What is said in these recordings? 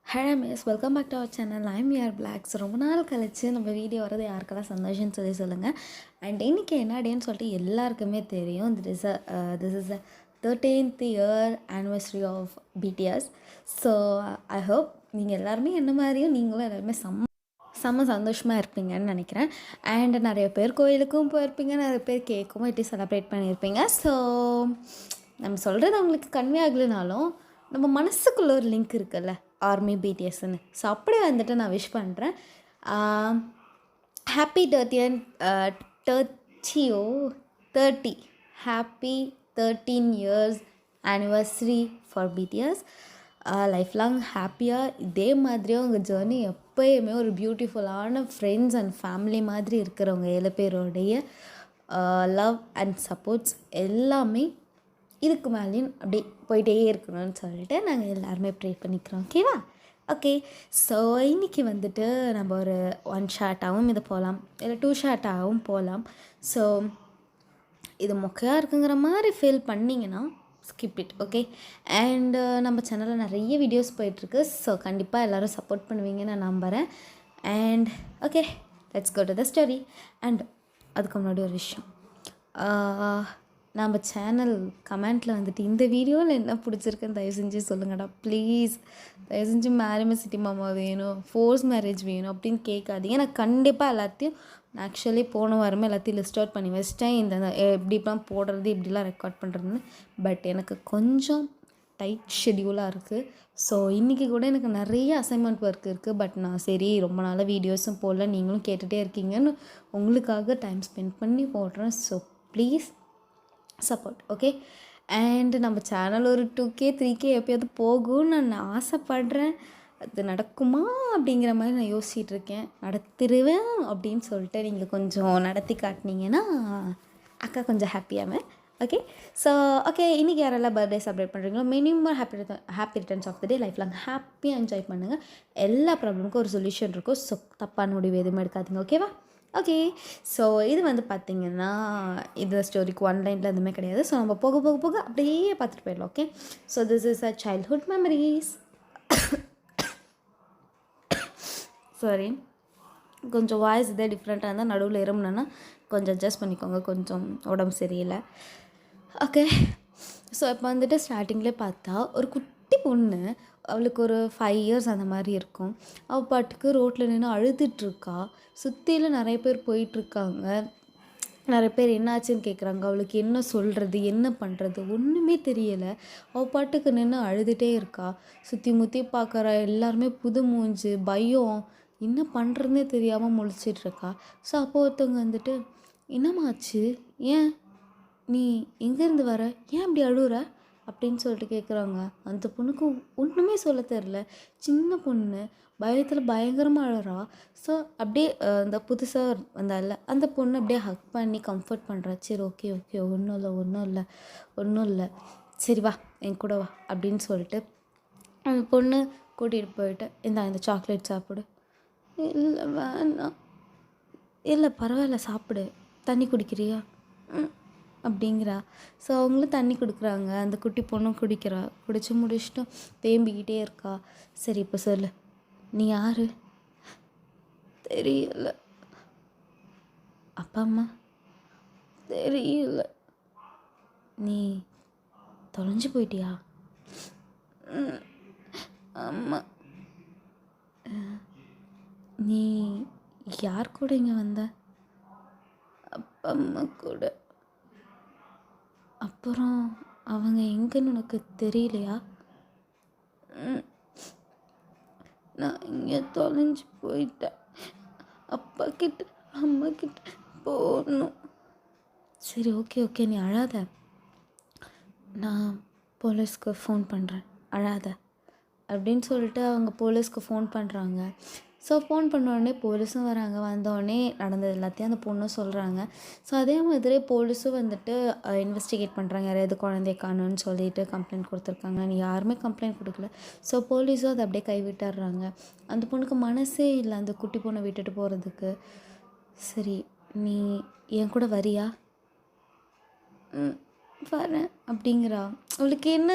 Hello miss, welcome back to our channel. I'm your blacks. ரொம்ப நாள் கழிச்சு நம்ம வீடியோ வரது யாருக்கெல்லாம் சந்தோஷம்னு சொல்லுங்கள். அண்ட் இன்றைக்கி என்ன டேன்னு சொல்லிட்டு எல்லாருக்குமே தெரியும். This is a 13th year anniversary of BTS. So I hope நீங்கள் எல்லாருமே என்ன மாதிரியும் நீங்களும் எல்லாருமே செம்ம சந்தோஷமாக இருப்பீங்கன்னு நினைக்கிறேன். அண்ட் நிறைய பேர் கோயிலுக்கும் போயிருப்பீங்க, நிறைய பேர் கேக்கும் வெட்டி செலிப்ரேட் பண்ணியிருப்பீங்க. ஸோ நம்ம சொல்கிறது அவங்களுக்கு கன்வே ஆகலைனாலும் நம்ம மனசுக்குள்ளே ஒரு லிங்க் இருக்குல்ல, ஆர்மி பிடிஎஸ்ன்னு. ஸோ அப்படியே வந்துட்டு நான் விஷ் பண்ணுறேன். Happy 30 happy 13 years anniversary for BTS. Life long ஹாப்பியாக இதே மாதிரியே உங்கள் ஜேர்னி எப்போயுமே ஒரு பியூட்டிஃபுல்லான ஃப்ரெண்ட்ஸ் அண்ட் ஃபேமிலி மாதிரி இருக்கிறவங்க 7 பேரோடைய லவ் அண்ட் சப்போர்ட்ஸ் எல்லாமே இதுக்கு மேலேயும் அப்படி போயிட்டே இருக்கணும்னு சொல்லிட்டு நாங்கள் எல்லாருமே ப்ரே பண்ணிக்கிறோம். ஓகேவா? ஓகே. ஸோ இன்றைக்கி வந்துட்டு நம்ம ஒரு 1 ஷார்ட்டாகவும் இது போகலாம், இல்லை 2 ஷார்ட்டாகவும் போகலாம். ஸோ இது மொக்கையாக இருக்குங்கிற மாதிரி ஃபீல் பண்ணிங்கன்னா ஸ்கிப் இட். ஓகே. அண்டு நம்ம சேனலில் நிறைய வீடியோஸ் போயிட்டுருக்கு. ஸோ கண்டிப்பாக எல்லோரும் சப்போர்ட் பண்ணுவீங்கன்னு நான் நம்புகிறேன். And okay, let's go to the story. And அதுக்கு முன்னாடி ஒரு விஷயம், நம்ம சேனல் கமெண்ட்டில் வந்துட்டு இந்த வீடியோவில் என்ன பிடிச்சிருக்குன்னு தயவு செஞ்சு சொல்லுங்கடா ப்ளீஸ். தயவு செஞ்சு மேரிமசிட்டி மாமா வேணும், ஃபோர்ஸ் மேரேஜ் வேணும் அப்படின்னு கேட்காதீங்க. நான் கண்டிப்பாக எல்லாத்தையும் நான் ஆக்சுவலி போன வாரமே எல்லாத்தையும் லிஸ்ட் அவுட் பண்ணி வச்சிட்டேன், இந்த எப்படிலாம் போடுறது இப்படிலாம் ரெக்கார்ட் பண்ணுறதுன்னு. பட் எனக்கு கொஞ்சம் டைட் ஷெடியூலாக இருக்குது. ஸோ இன்றைக்கி கூட எனக்கு நிறைய அசைன்மெண்ட் ஒர்க் இருக்குது. பட் நான் சரி ரொம்ப நாளாக வீடியோஸும் போடல, நீங்களும் கேட்டுகிட்டே இருக்கீங்கன்னு உங்களுக்காக டைம் ஸ்பெண்ட் பண்ணி போடுறேன். So please support. Okay. And நம்ம சேனல் ஒரு 2K 3K எப்போயாவது போகும்னு நான் ஆசைப்படுறேன். அது நடக்குமா அப்படிங்கிற மாதிரி நான் யோசிச்சுட்டு இருக்கேன். நடத்திடுவேன் அப்படின்னு சொல்லிட்டு நீங்கள் கொஞ்சம் நடத்தி காட்டினீங்கன்னா அக்கா கொஞ்சம் ஹாப்பியாவேன். ஓகே. ஸோ ஓகே, இன்றைக்கி யாரெல்லாம் பர்த்டே செலிப்ரேட் பண்ணுறீங்களோ minimum happy returns of the day. Life long ஹாப்பியாக என்ஜாய் பண்ணுங்கள். எல்லா ப்ராப்ளமுக்கும் ஒரு சொல்யூஷன் இருக்கும். ஸோ தப்பான முடிவு எதுவுமே எடுக்காதீங்க. ஓகேவா? ஓகே. ஸோ இது வந்து பார்த்திங்கன்னா இது ஸ்டோரிக்கு ஒன்லைனில் எதுவுமே கிடையாது. ஸோ நம்ம போக போக போக அப்படியே பார்த்துட்டு போயிடலாம். Okay. So this is a childhood memories. Sorry, கொஞ்சம் வாய்ஸ் இதே டிஃப்ரெண்ட்டாக இருந்தால் நடுவில் இருமுனா கொஞ்சம் அட்ஜஸ்ட் பண்ணிக்கோங்க, கொஞ்சம் உடம்பு சரியில்லை. ஓகே. ஸோ இப்போ வந்துட்டு ஸ்டார்டிங்லேயே பார்த்தா ஒரு குட்டி பொண்ணு, அவளுக்கு ஒரு 5 years அந்த மாதிரி இருக்கும். அவள் பாட்டுக்கு ரோட்டில் நின்று அழுதுட்ருக்கா. சுற்றிலும் நிறைய பேர் போயிட்டுருக்காங்க. நிறைய பேர் என்னாச்சுன்னு கேட்குறாங்க. அவளுக்கு என்ன சொல்கிறது, என்ன பண்ணுறது ஒன்றுமே தெரியலை. அவள் பாட்டுக்கு நின்று அழுதுகிட்டே இருக்கா. சுற்றி முற்றி பார்க்குற எல்லாருமே புது மூஞ்சு, பயம், என்ன பண்ணுறதுனே தெரியாமல் முழிச்சிட்ருக்கா. ஸோ அப்போ ஒருத்தவங்க வந்துட்டு, என்னம்மாச்சு, ஏன் நீ எங்கேருந்து வர, ஏன் இப்படி அழுகுற அப்படின்னு சொல்லிட்டு கேட்குறாங்க. அந்த பொண்ணுக்கு ஒன்றுமே சொல்ல தெரில. சின்ன பொண்ணு பயத்தில் பயங்கரமாக அழுறா. ஸோ அப்படியே அந்த புதுசாக வந்தால அந்த பொண்ணு அப்படியே ஹக் பண்ணி கம்ஃபர்ட் பண்ணுறா. சரி ஓகே ஓகே, ஒன்றும் இல்லை, சரி வா என் கூட வா அப்படின்னு சொல்லிட்டு அந்த பொண்ணு கூட்டிகிட்டு போயிட்டு, இந்த சாக்லேட் சாப்பிடு. இல்லை வேணாம். இல்லை பரவாயில்ல சாப்பிடு, தண்ணி குடிக்கிறியா அப்படிங்கிறா. ஸோ அவங்களும் தண்ணி கொடுக்குறாங்க. அந்த குட்டி பொண்ணும் குடிக்கிறா. குடிச்சு முடிச்சுட்டும் தேம்பிக்கிட்டே இருக்கா. சரி இப்போ சொல்லு, நீ யார்? தெரியல. அப்பா அம்மா? தெரியல. நீ தொலைஞ்சு போயிட்டியா? ஆமாம். நீ யார் கூட இங்கே வந்த? அப்பா அம்மா கூட. அப்புறம் அவங்க எங்கன்னு உனக்கு தெரியலையா? நான் இங்கே தொலைஞ்சு போயிட்டேன். அப்பா கிட்ட அம்மா கிட்ட போகணும். சரி ஓகே ஓகே, நீ அழாத, நான் போலீஸ்க்கு ஃபோன் பண்ணுறேன், அழாத அப்படின்னு சொல்லிட்டு அவங்க போலீஸ்க்கு ஃபோன் பண்ணுறாங்க. ஸோ ஃபோன் பண்ண உடனே போலீஸும் வராங்க. வந்தோடனே நடந்தது எல்லாத்தையும் அந்த பொண்ணும் சொல்கிறாங்க. ஸோ அதே மாதிரி போலீஸும் வந்துட்டு இன்வெஸ்டிகேட் பண்ணுறாங்க. யாராவது குழந்தைய காணும்னு சொல்லிட்டு கம்ப்ளைண்ட் கொடுத்துருக்காங்க. நீ யாருமே கம்ப்ளைண்ட் கொடுக்கல. ஸோ போலீஸும் அதை அப்படியே கைவிட்டுறாங்க. அந்த பொண்ணுக்கு மனசே இல்லை அந்த குட்டி பொண்ணை விட்டுட்டு போகிறதுக்கு. சரி நீ என் கூட வரியா? வரேன் அப்படிங்கிறா. அவளுக்கு என்ன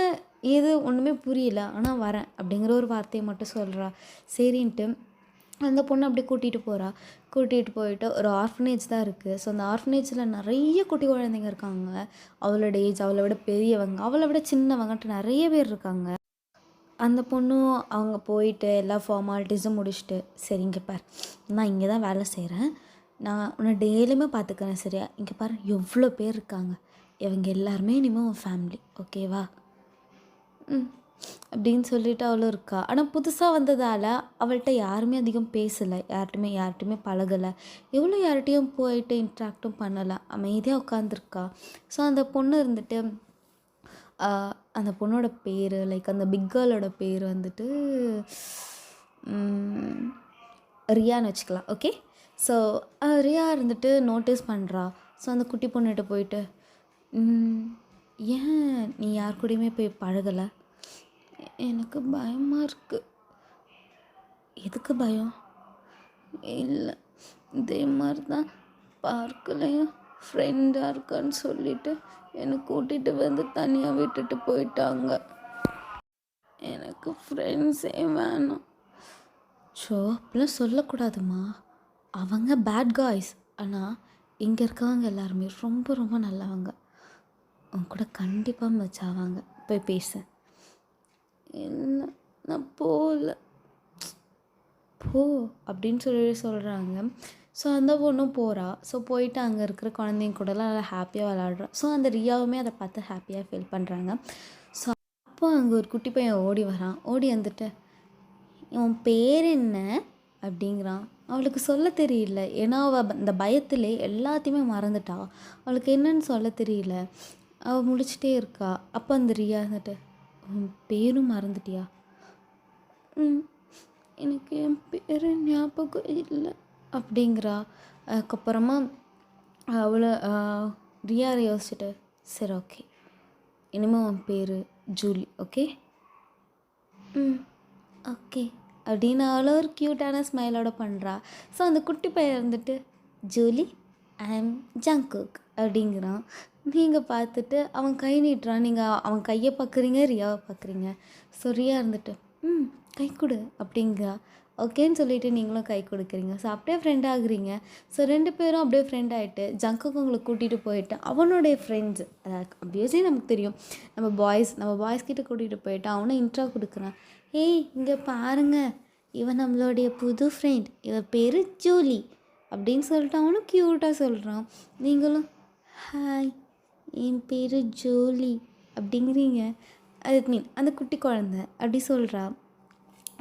இது ஒன்றுமே புரியல, ஆனால் வரேன் அப்படிங்கிற ஒரு வார்த்தையை மட்டும் சொல்கிறா. சரின்ட்டு அந்த பொண்ணு அப்படியே கூட்டிகிட்டு போகிறா. கூட்டிகிட்டு போயிட்டு ஒரு ஆர்ஃபனேஜ் தான் இருக்குது. ஸோ அந்த ஆர்ஃபனேஜில் நிறைய குட்டி குழந்தைங்க இருக்காங்க. அவளோட ஏஜ், அவளை விட பெரியவங்க, அவளை விட சின்னவங்கன்ட்டு நிறைய பேர் இருக்காங்க. அந்த பொண்ணும் அவங்க போயிட்டு எல்லா ஃபார்மாலிட்டிஸும் முடிச்சுட்டு, சரி இங்கே பார், நான் இங்கே தான் வேலை செய்கிறேன், நான் உன்னை டெய்லியுமே பார்த்துக்கிறேன் சரியா, இங்கே பாரு எவ்வளோ பேர் இருக்காங்க, இவங்க எல்லாருமே இனிமேல் உன் ஃபேமிலி, ஓகேவா? அப்படின்னு சொல்லிட்டு அவளும் இருக்கா. ஆனால் புதுசாக வந்ததால் அவள்கிட்ட யாருமே அதிகம் பேசலை, யார்கிட்டையுமே பழகலை, எவ்வளோ யார்கிட்டையும் போயிட்டு இன்ட்ராக்டும் பண்ணலை, அமைதியாக உட்காந்துருக்கா. ஸோ அந்த பொண்ணு இருந்துட்டு அந்த பொண்ணோட பேர் லைக் அந்த பிக் கேர்ளோட பேர் வந்துட்டு ரியான்னு வச்சுக்கலாம், ஓகே? ஸோ ரியா இருந்துட்டு நோட்டீஸ் பண்ணுறா. ஸோ அந்த குட்டி பொண்ணுகிட்ட போயிட்டு, ஏன் நீ யார் கூடயுமே போய் பழகலை? எனக்கு பயமாக இருக்குது. எதுக்கு பயம்? இல்லை, இதே மாதிரி தான் பார்க்கலையும் ஃப்ரெண்டாக இருக்கான்னு சொல்லிட்டு என்னை கூட்டிகிட்டு வந்து தனியாக விட்டுட்டு போயிட்டாங்க. எனக்கு ஃப்ரெண்ட்ஸே வேணும். ஸோ அப்படிலாம் சொல்லக்கூடாதுமா, அவங்க பேட் காய்ஸ். ஆனால் இங்கே இருக்கவங்க எல்லாருமே ரொம்ப ரொம்ப நல்லவங்க, அவங்க கூட கண்டிப்பாக மச் ஆவாங்க, போய் பேச. இல்லை நான் போகல, போ அப்படின்னு சொல்கிறாங்க. ஸோ அந்த பொண்ணும் போகிறா. ஸோ போயிட்டு அங்கே இருக்கிற குழந்தைங்க கூடலாம் நல்லா ஹாப்பியாக விளாட்றா. ஸோ அந்த ரியாவுமே அதை பார்த்து ஹாப்பியாக ஃபீல் பண்ணுறாங்க. ஸோ அப்போ அங்கே ஒரு குட்டி பையன் ஓடி வரான். ஓடி வந்துட்டு, இவன் பேர் என்ன அப்படிங்கிறான். அவளுக்கு சொல்ல தெரியல, ஏன்னா அவள் அந்த பயத்திலே எல்லாத்தையுமே மறந்துட்டா. அவளுக்கு என்னன்னு சொல்ல தெரியல, அவள் முடிச்சுட்டே இருக்கா. அப்போ அந்த ரியா வந்துட்டு, உன் பேரும் மறந்துட்டியா? எனக்கு என் பேர் ஞாபகம் இல்லை அப்படிங்கிறா. அதுக்கப்புறமா அவளை ரியா யோசிச்சுட்டு, சரி ஓகே, இனிமேல் உன் பேர் ஜூலி, ஓகே? ஓகே அப்படின்னு அவளோ ஒரு க்யூட்டான ஸ்மைலோட பண்ணுறா. ஸோ அந்த குட்டி பையன் இருந்துட்டு, ஜூலி ஐ ஆம் ஜங்குக் அப்படிங்கிறான். நீங்கள் பார்த்துட்டு அவன் கை நீட்டுறான். நீங்கள் அவன் கையை பார்க்குறீங்க, ரியாவை பார்க்குறீங்க. ஸோ ரியா இருந்துட்டு, கை கொடு அப்படிங்கிறா. ஓகேன்னு சொல்லிவிட்டு நீங்களும் கை கொடுக்குறீங்க. ஸோ அப்படியே ஃப்ரெண்ட் ஆகுறீங்க. ஸோ 2 பேரும் அப்படியே ஃப்ரெண்ட் ஆகிட்டு ஜங்குக்கு உங்களை கூட்டிகிட்டு போயிட்டு அவனுடைய ஃப்ரெண்ட்ஸு, அப்வியஸ்லி நமக்கு தெரியும், நம்ம பாய்ஸ்கிட்ட கூட்டிகிட்டு போயிட்டு அவனை இன்ட்ரோ கொடுக்குறான். ஏய் இங்கே பாருங்கள், இவன் நம்மளுடைய புது ஃப்ரெண்ட், இவன் பேர் ஜூலி அப்படின்னு சொல்லிட்டு அவனும் க்யூட்டாக சொல்கிறான். நீங்களும் ஹாய் என் பேர் ஜூலி அப்படிங்கிறீங்க. அது மீன் அந்த குட்டி குழந்தை அப்படி சொல்கிறா.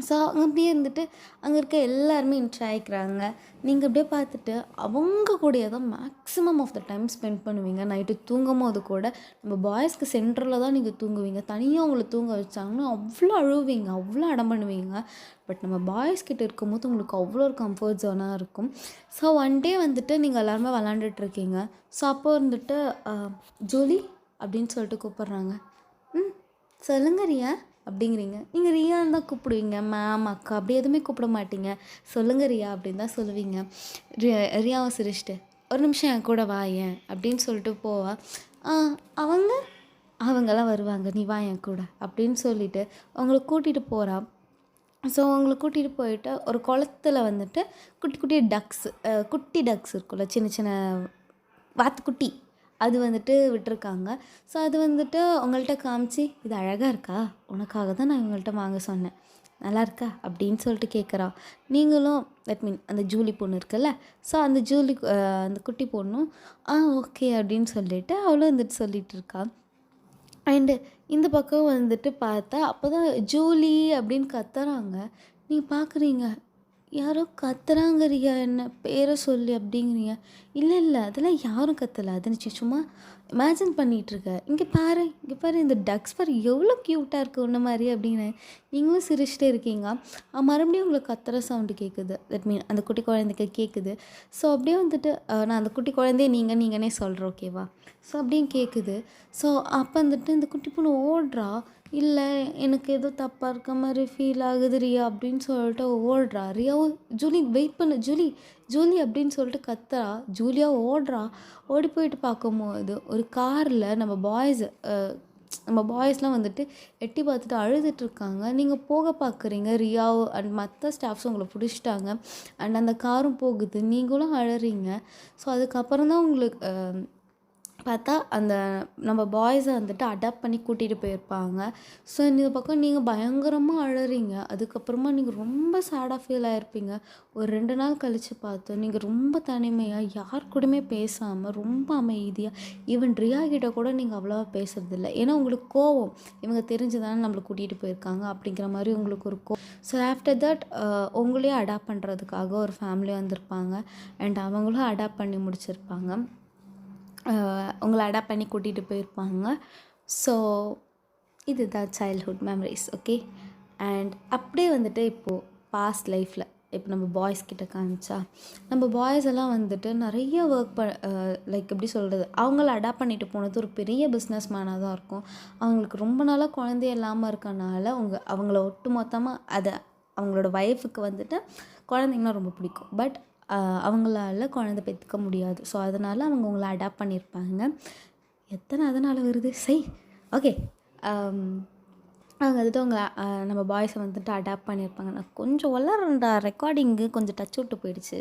ஸோ அவங்க அப்படியே இருந்துட்டு அங்கே இருக்க எல்லாருமே இன்ட்ராக்கிறாங்க. நீங்கள் அப்படியே பார்த்துட்டு அவங்க கூடயே தான் maximum of the time spend பண்ணுவீங்க. நைட்டு தூங்கும் போது கூட நம்ம பாய்ஸ்க்கு சென்டரில் தான் நீங்கள் தூங்குவீங்க. தனியாக அவங்கள தூங்க வச்சாங்கன்னா அவ்வளோ அழுவீங்க, அவ்வளோ அடம் பண்ணுவீங்க. பட் நம்ம பாய்ஸ்கிட்ட இருக்கும்போது உங்களுக்கு அவ்வளோ ஒரு கம்ஃபர்ட் ஜோனாக இருக்கும். ஸோ ஒன் டே வந்துட்டு நீங்கள் எல்லாருமே விளாண்டுட்ருக்கீங்க. ஸோ அப்போ வந்துட்டு ஜூலி அப்படின்னு சொல்லிட்டு கூப்பிட்றாங்க. சொல்லுங்க ரியா அப்படிங்கிறீங்க. நீங்கள் ரியான்னு தான் கூப்பிடுவீங்க, மேம் அக்கா அப்படி எதுவுமே கூப்பிட மாட்டீங்க. சொல்லுங்க ரியா அப்படின்னு தான் சொல்லுவீங்க. ரியாவை சிரிச்சிட்டு, ஒரு நிமிஷம் என் கூட வா ஏன் அப்படின்னு சொல்லிட்டு போவா. அவங்கெல்லாம் வருவாங்க, நீ வா என் கூட அப்படின்னு சொல்லிவிட்டு அவங்கள கூட்டிகிட்டு போகிறா. ஸோ அவங்கள கூட்டிகிட்டு போயிட்டு ஒரு குளத்துல வந்துட்டு குட்டி டக்ஸ் இருக்குல்ல, சின்ன சின்ன வாத்துக்குட்டி, அது வந்துட்டு விட்டுருக்காங்க. ஸோ அது வந்துட்டு உங்கள்கிட்ட காமிச்சு, இது அழகாக இருக்கா, உனக்காக தான் நான் இவங்கள்ட்ட வாங்க சொன்னேன், நல்லா இருக்கா அப்படின்னு சொல்லிட்டு கேட்குறா. நீங்களும் அந்த ஜூலி பொண்ணு இருக்குல்ல, ஸோ அந்த குட்டி பொண்ணும் ஓகே அப்படின்னு சொல்லிவிட்டு அவளும் வந்துட்டு சொல்லிகிட்டு இருக்கா. அண்டு இந்த பக்கம் வந்துட்டு பார்த்தா அப்போ தான் ஜூலி அப்படின்னு கத்துறாங்க. நீங்கள் பார்க்குறீங்க, யாரோ கத்துறாங்க ரியா என்ன பேரை சொல்லி அப்படிங்கிறீங்க. இல்லை அதெல்லாம் யாரும் கத்தலை, அது நீ சும்மா இமேஜின் பண்ணிகிட்ருக்க. இங்கே பாரு இந்த டக்ஸ் பாரு எவ்வளோ க்யூட்டாக இருக்குது ஒன்று மாதிரி அப்படின்னு நீங்களும் சிரிச்சிட்டே இருக்கீங்க. மறுபடியும் உங்களுக்கு கத்துற சவுண்டு கேட்குது. அந்த குட்டி குழந்தைக்கு கேட்குது. ஸோ அப்படியே வந்துட்டு நான் அந்த குட்டி குழந்தைய நீங்கன்னே சொல்கிறேன், ஓகேவா? ஸோ அப்படியும் கேட்குது. ஸோ அப்போ வந்துட்டு இந்த குட்டி பொண்ணு ஓடுறா. இல்லை எனக்கு ஏதோ தப்பாக இருக்க மாதிரி ஃபீல் ஆகுது ரியா அப்படின்னு சொல்லிட்டு ஓடுறா. ரியாவும் ஜூலி வெயிட் பண்ணு ஜூலி அப்படின்னு சொல்லிட்டு கத்துறா. ஜூலியா ஓடுறா. ஓடி போயிட்டு பார்க்கும்போது ஒரு காரில் நம்ம பாய்ஸ் நம்ம பாய்ஸ்லாம் வந்துட்டு எட்டி பார்த்துட்டு அழுதுட்ருக்காங்க. நீங்கள் போக பார்க்குறீங்க. ரியாவோ அண்ட் மற்ற ஸ்டாஃப்ஸும் உங்களை பிடிச்சிட்டாங்க. அண்ட் அந்த காரும் போகுது. நீங்களும் அழறீங்க. ஸோ அதுக்கப்புறம் தான் உங்களுக்கு பார்த்தா அந்த நம்ம பாய்ஸை வந்துட்டு அடாப்ட் பண்ணி கூட்டிகிட்டு போயிருப்பாங்க. ஸோ இந்த பக்கம் நீங்கள் பயங்கரமாக அழறீங்க. அதுக்கப்புறமா நீங்கள் ரொம்ப சேடாக ஃபீல் ஆகிருப்பீங்க. ஒரு 2 நாள் கழித்து பார்த்தோம் நீங்கள் ரொம்ப தனிமையாக யார் கூடயுமே பேசாமல் ரொம்ப அமைதியாக ஈவன் ரியா கிட்ட கூட நீங்கள் அவ்வளோவா பேசுறதில்ல. ஏன்னா உங்களுக்கு கோவம், இவங்க தெரிஞ்சுதானே நம்மளை கூட்டிகிட்டு போயிருக்காங்க அப்படிங்கிற மாதிரி உங்களுக்கு ஒரு ஸோ ஆஃப்டர் தட் உங்களையே அடாப்ட் பண்ணுறதுக்காக ஒரு ஃபேமிலி வந்திருப்பாங்க. அண்ட் அவங்களும் அடாப்ட் பண்ணி முடிச்சிருப்பாங்க. உங்களை அடாப்ட் பண்ணி கூட்டிகிட்டு போயிருப்பாங்க. ஸோ இதுதான் சைல்ட்ஹுட் மெமரிஸ். ஓகே. அண்ட் அப்படியே வந்துட்டு இப்போது பாஸ்ட் லைஃப்பில் இப்போ நம்ம பாய்ஸ் கிட்ட காமிச்சா நம்ம பாய்ஸ் எல்லாம் வந்துட்டு நிறைய ஒர்க் லைக் எப்படி சொல்கிறது, அவங்கள அடாப்ட் பண்ணிட்டு போனது ஒரு பெரிய பிஸ்னஸ் மேனாக தான் இருக்கும். அவங்களுக்கு ரொம்ப நாளாக குழந்தைய இல்லாமல் இருக்கனால அவங்கள ஒட்டு மொத்தமாக அதை அவங்களோட ஒய்ஃபுக்கு வந்துட்டு குழந்தைங்கன்னா ரொம்ப பிடிக்கும். பட் அவங்களால குழந்தை பெற்றுக்க முடியாது. ஸோ அதனால் அவங்க உங்களை அடாப்ட் பண்ணியிருப்பாங்க. அதனால் வருது ஓகே. அவங்க வந்துட்டு அவங்க நம்ம பாய்ஸை வந்துட்டு அடாப்ட் பண்ணியிருப்பாங்க. நான் கொஞ்சம் வளர்றேன்டா, ரெக்கார்டிங்கு கொஞ்சம் டச் விட்டு போயிடுச்சு.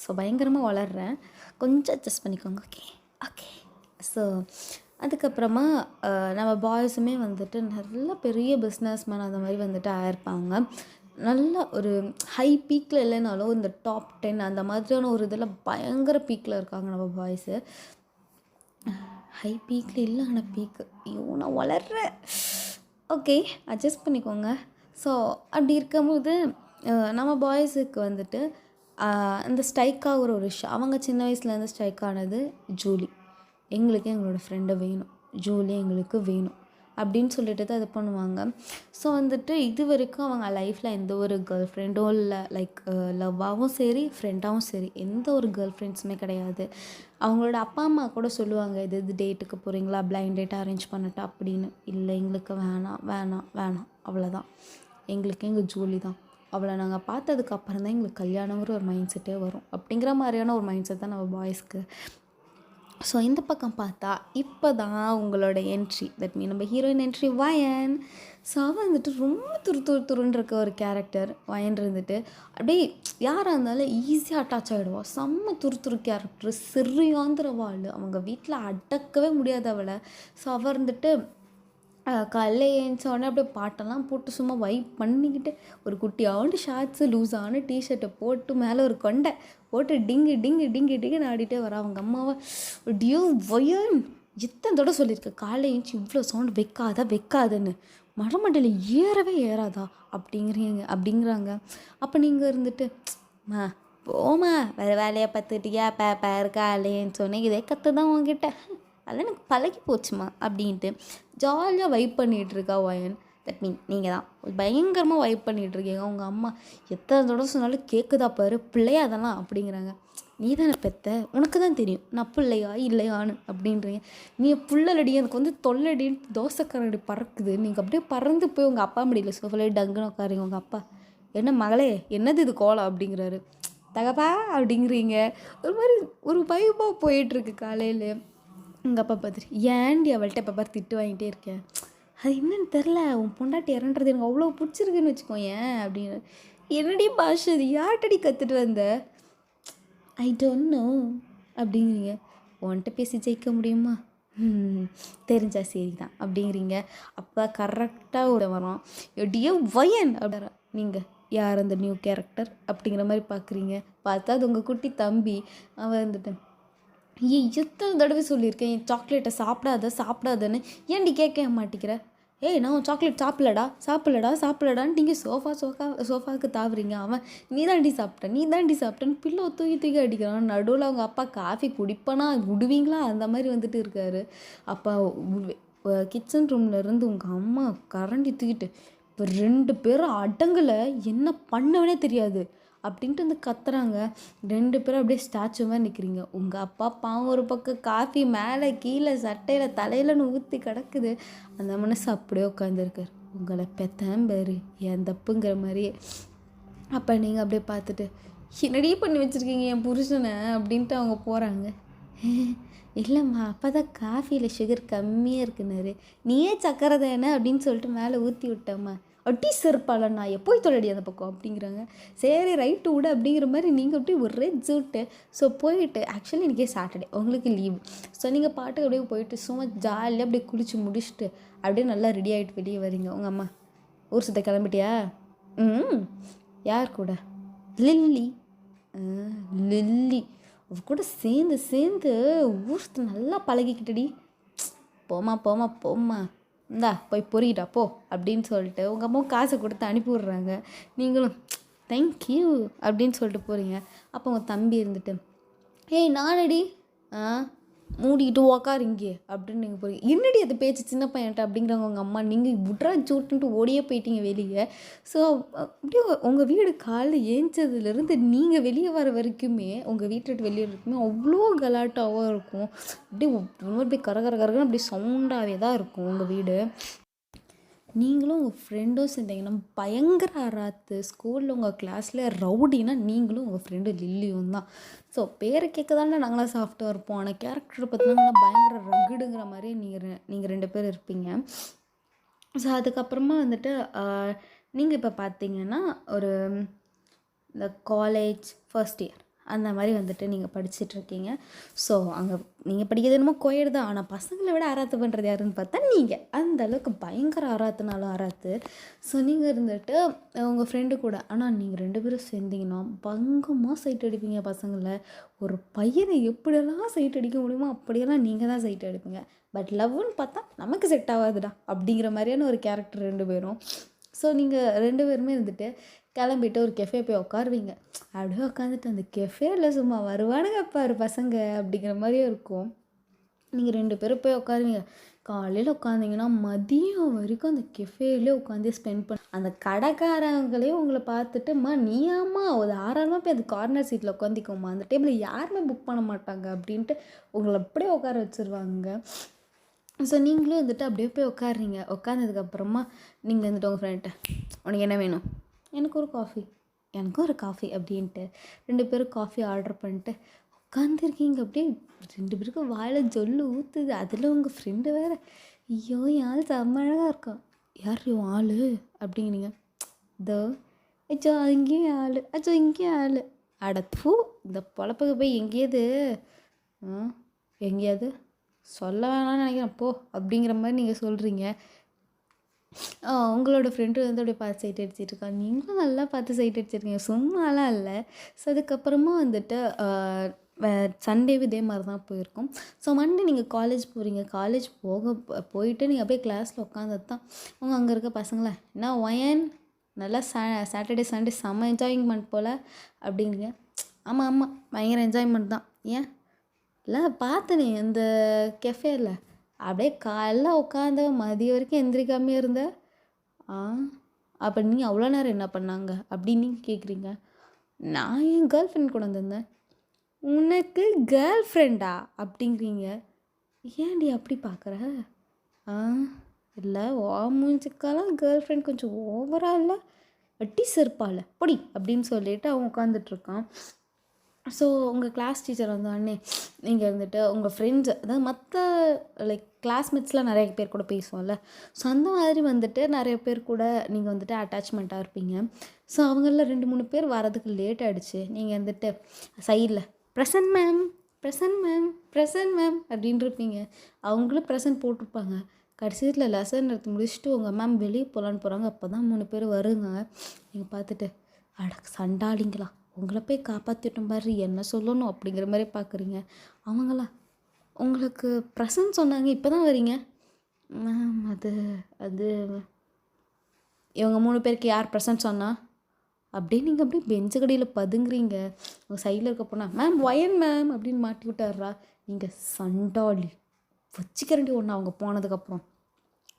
ஸோ பயங்கரமாக வளர்றேன், கொஞ்சம் அட்ஜஸ்ட் பண்ணிக்கோங்க. Okay okay. ஸோ அதுக்கப்புறமா நம்ம பாய்ஸுமே வந்துட்டு நல்ல பெரிய பிஸ்னஸ் மேன் அந்த மாதிரி வந்துட்டு ஆயிருப்பாங்க. நல்ல ஒரு ஹை பீக்கில் இல்லைனாலும் இந்த டாப் 10 அந்த மாதிரியான ஒரு இதில் பயங்கர பீக்கில் இருக்காங்க நம்ம பாய்ஸு. ஹை பீக்கில் இல்லை, ஆனால் பீக்கு. ஐயோ நான் வளர்றேன். ஓகே, அட்ஜஸ்ட் பண்ணிக்கோங்க. ஸோ அப்படி இருக்கும்போது நம்ம பாய்ஸுக்கு வந்துட்டு இந்த ஸ்ட்ரைக் ஆகிற ஒரு விஷயம், அவங்க சின்ன வயசுலேருந்து ஸ்ட்ரைக் ஆனது ஜூலி. எங்களுக்கு எங்களோட ஃப்ரெண்டு வேணும், ஜூலி எங்களுக்கு வேணும் அப்படின்னு சொல்லிட்டு தான் இது பண்ணுவாங்க. ஸோ வந்துட்டு இது வரைக்கும் அவங்க லைஃப்பில் எந்த ஒரு கேர்ள் ஃப்ரெண்டும் இல்லை, லைக் லவ்வாகவும் சரி ஃப்ரெண்டாகவும் சரி எந்த ஒரு கேர்ள் ஃப்ரெண்ட்ஸுமே கிடையாது. அவங்களோட அப்பா அம்மா கூட சொல்லுவாங்க, இது டேட்டுக்கு போகிறீங்களா, பிளைண்ட் டேட் அரேஞ்ச் பண்ணட்டா அப்படின்னு. இல்லை எங்களுக்கு வேணாம் வேணாம் வேணாம், அவ்வளோதான். எங்களுக்கு எங்கள் ஜூலி தான், அவளை நாங்கள் பார்த்ததுக்கப்புறம் தான் எங்களுக்கு கல்யாணங்கிற ஒரு மைண்ட் செட்டே வரும் அப்படிங்கிற மாதிரியான ஒரு மைண்ட் செட் தான் நம்ம பாய்ஸ்க்கு. ஸோ இந்த பக்கம் பார்த்தா இப்போ தான் உங்களோட என்ட்ரி, தட் மீன் நம்ம ஹீரோயின் என்ட்ரி வயன். ஸோ அவன் வந்துட்டு ரொம்ப துருன்னு இருக்க ஒரு கேரக்டர். வயன் இருந்துட்டு அப்படியே யாராக இருந்தாலும் ஈஸியாக அட்டாச் ஆகிடுவான். செம்ம துரு கேரக்டர், சரியாந்திரவாள். அவங்க வீட்டில் அடக்கவே முடியாது அவளை. ஸோ அவள் இருந்துட்டு காலைல ஏஞ்சோடனே அப்படியே பாட்டெல்லாம் போட்டு சும்மா வைப் பண்ணிக்கிட்டு ஒரு குட்டியாண்டு ஷார்ட்ஸு லூஸான டிஷர்ட்டை போட்டு மேலே ஒரு கொண்டை போட்டு டிங்கு ஆடிட்டே வரா. அவங்க அம்மாவை டியோ வயன் எத்தனை தடவை சொல்லியிருக்கேன், காலைல ஏஞ்சி இவ்வளோ சவுண்டு வைக்காதன்னு, மரமண்டையில் ஏறாதா அப்படிங்கிறாங்க. அப்போ நீங்கள் இருந்துட்டு போமா வேறு வேலையை பார்த்துட்டியா காலையேன்னு சொன்னேன், இதே கற்று தான் உங்ககிட்ட, அதெல்லாம் எனக்கு பழகி போச்சுமா அப்படின்ட்டு ஜாலியாக வைப் பண்ணிகிட்ருக்கா வயன். தட் மீன் நீங்கள் தான் பயங்கரமாக வைப் பண்ணிகிட்ருக்கீங்க. உங்கள் அம்மா எத்தனை தடவை சொன்னாலும் கேட்குதா பாரு, பிள்ளையா அதெல்லாம் அப்படிங்கிறாங்க. நீ தானே பெத்த, உனக்கு தான் தெரியும் நான் பிள்ளையா இல்லையான்னு அப்படின்றீங்க. நீ புள்ளலடி, எனக்கு வந்து தொல்லடின்னு தோசைக்கரடி பறக்குது. நீங்கள் அப்படியே பறந்து போய் உங்கள் அப்பா முடியல சோஃபாலே டங்குன்னு உட்காருங்க. உங்கள் அப்பா என்ன மகளே என்னது இது கோலம் அப்படிங்கிறாரு. தகப்பா அப்படிங்கிறீங்க. ஒரு மாதிரி ஒரு வைப்பாக போயிட்டுருக்கு காலையில். எங்கள் அப்பா பார்த்துட்டு ஏன்டி அவள்கிட்ட எப்போ பாரு திட்டு வாங்கிட்டே இருக்கேன், அது என்னன்னு தெரில, உன் பொண்டாட்டி இறன்றது எனக்கு அவ்வளோ பிடிச்சிருக்குன்னு வச்சுக்கோ ஏன் அப்படின்னு. என்னடி பாஷை அது, யார்கிட்டடி கற்றுட்டு வந்த, ஐ டோன்ட் நோ அப்படிங்கிறீங்க. உன்கிட்ட பேசி ஜெயிக்க முடியுமா, தெரிஞ்சா சரி தான் அப்படிங்கிறீங்க. அப்போ கரெக்டாக ஒரு வரோம், எப்படியோ வயன் அப்படிற நீங்கள் யார் அந்த நியூ கேரக்டர் அப்படிங்கிற மாதிரி பார்க்குறீங்க. பார்த்தா அது உங்கள் குட்டி தம்பி. அவன் வந்துட்டு எத்தனை தடவை சொல்லியிருக்கேன் என் சாக்லேட்டை சாப்பிடாதன்னு, ஏன்டி கேட்க மாட்டேங்கிற, ஏய் நான் சாக்லேட் சாப்பிடலடான்னு நீங்கள் சோஃபாவுக்கு தாவுறீங்க. அவன் நீ தாண்டி சாப்பிட்டேன்னு பிள்ளை தூக்கி அடிக்கிறான். நடுவில் அவங்க அப்பா காஃபி குடிப்பனா விடுவீங்களா அந்த மாதிரி வந்துட்டு இருக்காரு. அப்பா கிச்சன் ரூம்லேருந்து உங்கள் அம்மா கரண்டி தூக்கிட்டு இப்போ 2 பேரும் அடங்கலை, என்ன பண்ணவனே தெரியாது அப்படின்ட்டு வந்து கத்துறாங்க. 2 பேரும் அப்படியே ஸ்டாச்சு மாதிரி நிற்கிறீங்க. உங்கள் அப்பா பாவம் ஒரு பக்கம் காஃபி மேலே கீழே சட்டையில் தலையிலன்னு ஊற்றி கிடக்குது. அந்த மனசு அப்படியே உட்காந்துருக்காரு. உங்களை பெத்தம்பேரு என் தப்புங்கிற மாதிரியே. அப்போ நீங்கள் அப்படியே பார்த்துட்டு என்னடி பண்ணி வச்சுருக்கீங்க என் புருஷனை அப்படின்ட்டு அவங்க போகிறாங்க. இல்லைம்மா அப்போ தான் காஃபியில் சுகர் கம்மியாக இருக்குனாரு. நீயே சக்கரை தானே அப்படின்னு சொல்லிட்டு மேலே ஊற்றி விட்டேம்மா. அட்டி செருப்பால நான் எப்போய் தொலைடி அந்த பக்கம் அப்படிங்கிறாங்க. சரி ரைட்டு விட அப்படிங்கிற மாதிரி நீங்கள் அப்படி ஒரே ஜூட்டு. ஸோ போயிட்டு ஆக்சுவலி இன்றைக்கி சாட்டர்டே உங்களுக்கு லீவ். ஸோ நீங்கள் பாட்டுக்கு அப்படியே போயிட்டு சும்மா ஜாலியாக அப்படியே குளித்து முடிச்சுட்டு அப்படியே நல்லா ரெடி ஆகிட்டு வெளியே வரீங்க. உங்கள் அம்மா ஊர் சுத்த கிளம்பிட்டியா? யார் கூட? லில்லி. லில்லி அவ கூட சேர்ந்து சேர்ந்து ஊர் சுத்த நல்லா பழகிக்கிட்டடி. போமா போமா போம்மா, இந்தா போய் பொறிக்கிட்டா போ அப்படின்னு சொல்லிட்டு உங்கள் அம்மா காசை கொடுத்து அனுப்பி விட்றாங்க. நீங்களும் தேங்க்யூ அப்படின்னு சொல்லிட்டு போகிறீங்க. அப்போ உங்கள் தம்பி இருந்துட்டு ஏய் நானடி மூடிக்கிட்டு உக்காருங்க அப்படின்னு நீங்கள் போகிறீங்க. என்னடி அது பேச்சு சின்ன பையன்ட்ட அப்படிங்கிறாங்க உங்கள் அம்மா. நீங்கள் விட்றா சூட்டுன்ட்டு ஓடியே போயிட்டீங்க வெளியே. ஸோ அப்படியே உங்கள் வீடு காலையில் ஏஞ்சதுலேருந்து நீங்கள் வெளியே வர வரைக்குமே உங்கள் வீட்டு வெளியே இருக்குமே அவ்வளோ கலாட்டாவாக இருக்கும். அப்படியே அப்படியே கரகரன்னு அப்படியே சவுண்டாகவே தான் இருக்கும் உங்கள் வீடு. நீங்களும் உங்கள் ஃப்ரெண்டும் சேர்ந்தீங்கன்னா பயங்கர அராத்து. ஸ்கூலில் உங்கள் கிளாஸில் ரவுடினா நீங்களும் உங்கள் ஃப்ரெண்டு லில்லியும் தான். ஸோ பேரை கேட்க தானே நாங்களாம் சாஃப்டாக இருப்போம். ஆனால் கேரக்டரை பார்த்தீங்கன்னா பயங்கர ரகுடுங்கிற மாதிரியே நீங்கள் 2 பேர் இருப்பீங்க. ஸோ அதுக்கப்புறமா வந்துட்டு நீங்கள் இப்போ பார்த்தீங்கன்னா ஒரு இந்த காலேஜ் ஃபர்ஸ்ட் இயர் அந்த மாதிரி வந்துட்டு நீங்கள் படிச்சுட்ருக்கீங்க. ஸோ அங்கே நீங்கள் படிக்கிறது என்னமோ கோயடு தான். ஆனால் பசங்களை விட ஆராத்து பண்ணுறது யாருன்னு பார்த்தா நீங்கள் அந்த அளவுக்கு பயங்கர ஆராத்துனாலும் ஆராத்து. ஸோ நீங்கள் இருந்துட்டு உங்கள் ஃப்ரெண்டு கூட ஆனால் நீங்கள் 2 பேரும் சேர்ந்தீங்கன்னா பங்கமாக சைட் அடிப்பீங்க பசங்களை. ஒரு பையனை எப்படியெல்லாம் சைட் அடிக்க முடியுமோ அப்படியெல்லாம் நீங்கள் தான் சைட் அடிப்பீங்க. பட் லவ்னு பார்த்தா நமக்கு செட் ஆகாதுடா அப்படிங்கிற மாதிரியான ஒரு கேரக்டர் 2 பேரும். ஸோ நீங்கள் 2 பேருமே இருந்துட்டு கிளம்பிட்டு ஒரு கெஃபே போய் உட்காருவீங்க. அப்படியே உட்காந்துட்டு அந்த கெஃபேல சும்மா வருவானுங்க பாரு பசங்க அப்படிங்கிற மாதிரியே இருக்கும். நீங்கள் 2 பேரும் போய் உட்காருவீங்க. காலையில் உட்காந்திங்கன்னா மதியம் வரைக்கும் அந்த கெஃபேலே உட்காந்து ஸ்பெண்ட் பண்ண அந்த கடைக்காரங்களே உங்களை பார்த்துட்டு நீயாம்மா ஒரு ஆறாரமாக போய் அந்த கார்னர் சீட்டில் உட்காந்திக்கோமா, அந்த டேபிளில் யாருமே புக் பண்ண மாட்டாங்க அப்படின்ட்டு உங்களை அப்படியே உட்கார வச்சுருவாங்க. ஸோ நீங்களும் வந்துட்டு அப்படியே போய் உட்காடுறீங்க. உட்காந்ததுக்கப்புறமா நீங்கள் வந்துட்டு உங்கள் ஃப்ரெண்ட்டை உனக்கு என்ன வேணும்? எனக்கு ஒரு காஃபி, எனக்கும் ஒரு காஃபி அப்படின்ட்டு 2 பேரும் காஃபி ஆர்டர் பண்ணிட்டு உட்காந்துருக்கீங்க. அப்படியே 2 பேருக்கும் வாயில் ஜொல்லு ஊற்றுது. அதில் உங்கள் ஃப்ரெண்டு வேறு ஐயோ என் ஆள் செம்ம அழகாக இருக்கான். யார் உன் ஆள் அப்படிங்கிறீங்க. இதோ அச்சோ அங்கேயும் ஆள், அச்சோ இங்கேயும் ஆள். அடப்பூ இந்த பொழப்புக்கு போய் எங்கேயாவது சொல்ல வேணாம்னு நினைக்கிறேன் போ அப்படிங்கிற மாதிரி நீங்கள் சொல்கிறீங்க. உங்களோட ஃப்ரெண்டு வந்து அப்படியே பார்த்து சைட் அடிச்சிட்ருக்காங்க. நீங்களும் நல்லா பார்த்து சைட் அடிச்சிருக்கீங்க, சும்மாலாம் இல்லை. ஸோ அதுக்கப்புறமா வந்துட்டு சண்டேவும் இதே மாதிரி தான் போயிருக்கோம். ஸோ மண்டே நீங்கள் காலேஜ் போகிறீங்க. காலேஜ் போயிட்டு நீங்கள் அப்படியே கிளாஸில் உட்காந்தது தான் அவங்க அங்கே இருக்க பசங்களா என்ன ஒயன் நல்லா சாட்டர்டே சண்டே செம்ம என்ஜாய்மெண்ட் போல் அப்படிங்கிறீங்க. ஆமாம் பயங்கர என்ஜாய்மெண்ட் தான். ஏன் இல்லை பார்த்தனே இந்த கெஃபேல அப்படியே காலைல உட்காந்த மதியம் வரைக்கும் எந்திரிக்காமே இருந்த. அப்போ நீங்கள் அவ்வளோ நேரம் என்ன பண்ணாங்க அப்படின்னு நீங்கள் கேட்குறீங்க. நான் என் கேர்ள் ஃப்ரெண்ட் கூட வந்திருந்தேன். உனக்கு கேர்ள் ஃப்ரெண்டா அப்படிங்கிறீங்க. ஏன்டி அப்படி பார்க்குற? இல்லை மூஞ்சிக்காலாம் கேர்ள் ஃப்ரெண்ட் கொஞ்சம் ஓவராக இல்லை வட்டி செருப்பால பொடி அப்படின்னு சொல்லிட்டு அவன் உட்காந்துட்ருக்கான். ஸோ உங்கள் கிளாஸ் டீச்சர் வந்தோடனே நீங்கள் இருந்துட்டு உங்கள் ஃப்ரெண்ட்ஸ் அதாவது மற்ற லைக் கிளாஸ்மேட்ஸ்லாம் நிறைய பேர் கூட பேசுவோம்ல. ஸோ அந்த மாதிரி வந்துட்டு நிறைய பேர் கூட நீங்கள் வந்துட்டு அட்டாச்மெண்ட்டாக இருப்பீங்க. ஸோ அவங்களில் 2-3 பேர் வரதுக்கு லேட் ஆகிடுச்சு. நீங்கள் வந்துட்டு சைடில் ப்ரெசன்ட் மேம் அப்படின்னு இருப்பீங்க. அவங்களும் ப்ரெசன்ட் போட்டிருப்பாங்க. கடைசியில் லெசன் எடுத்து முடிச்சுட்டு உங்கள் மேம் வெளியே போகலான்னு போகிறாங்க. அப்போ தான் 3 பேர் வருங்க. நீங்கள் பார்த்துட்டு சண்டாளிங்களா உங்களை போய் காப்பாற்றிட்டோம் பாரு என்ன சொல்லணும் அப்படிங்கிற மாதிரி பார்க்குறீங்க. அவங்களா உங்களுக்கு ப்ரெசன்ட் சொன்னாங்க இப்போ தான் வரீங்க மேம். அது இவங்க 3 பேருக்கு யார் ப்ரெசன்ட் சொன்னா அப்படியே நீங்கள் அப்படியே பெஞ்சு கடையில் பதுங்குறீங்க. உங்கள் சைடில் இருக்க போனால் மேம் ஒயன் மேம் அப்படின்னு மாட்டி விட்டாரா. நீங்கள் சண்டாளி வச்சுக்கிறண்டி ஒன்று அவங்க போனதுக்கப்புறம்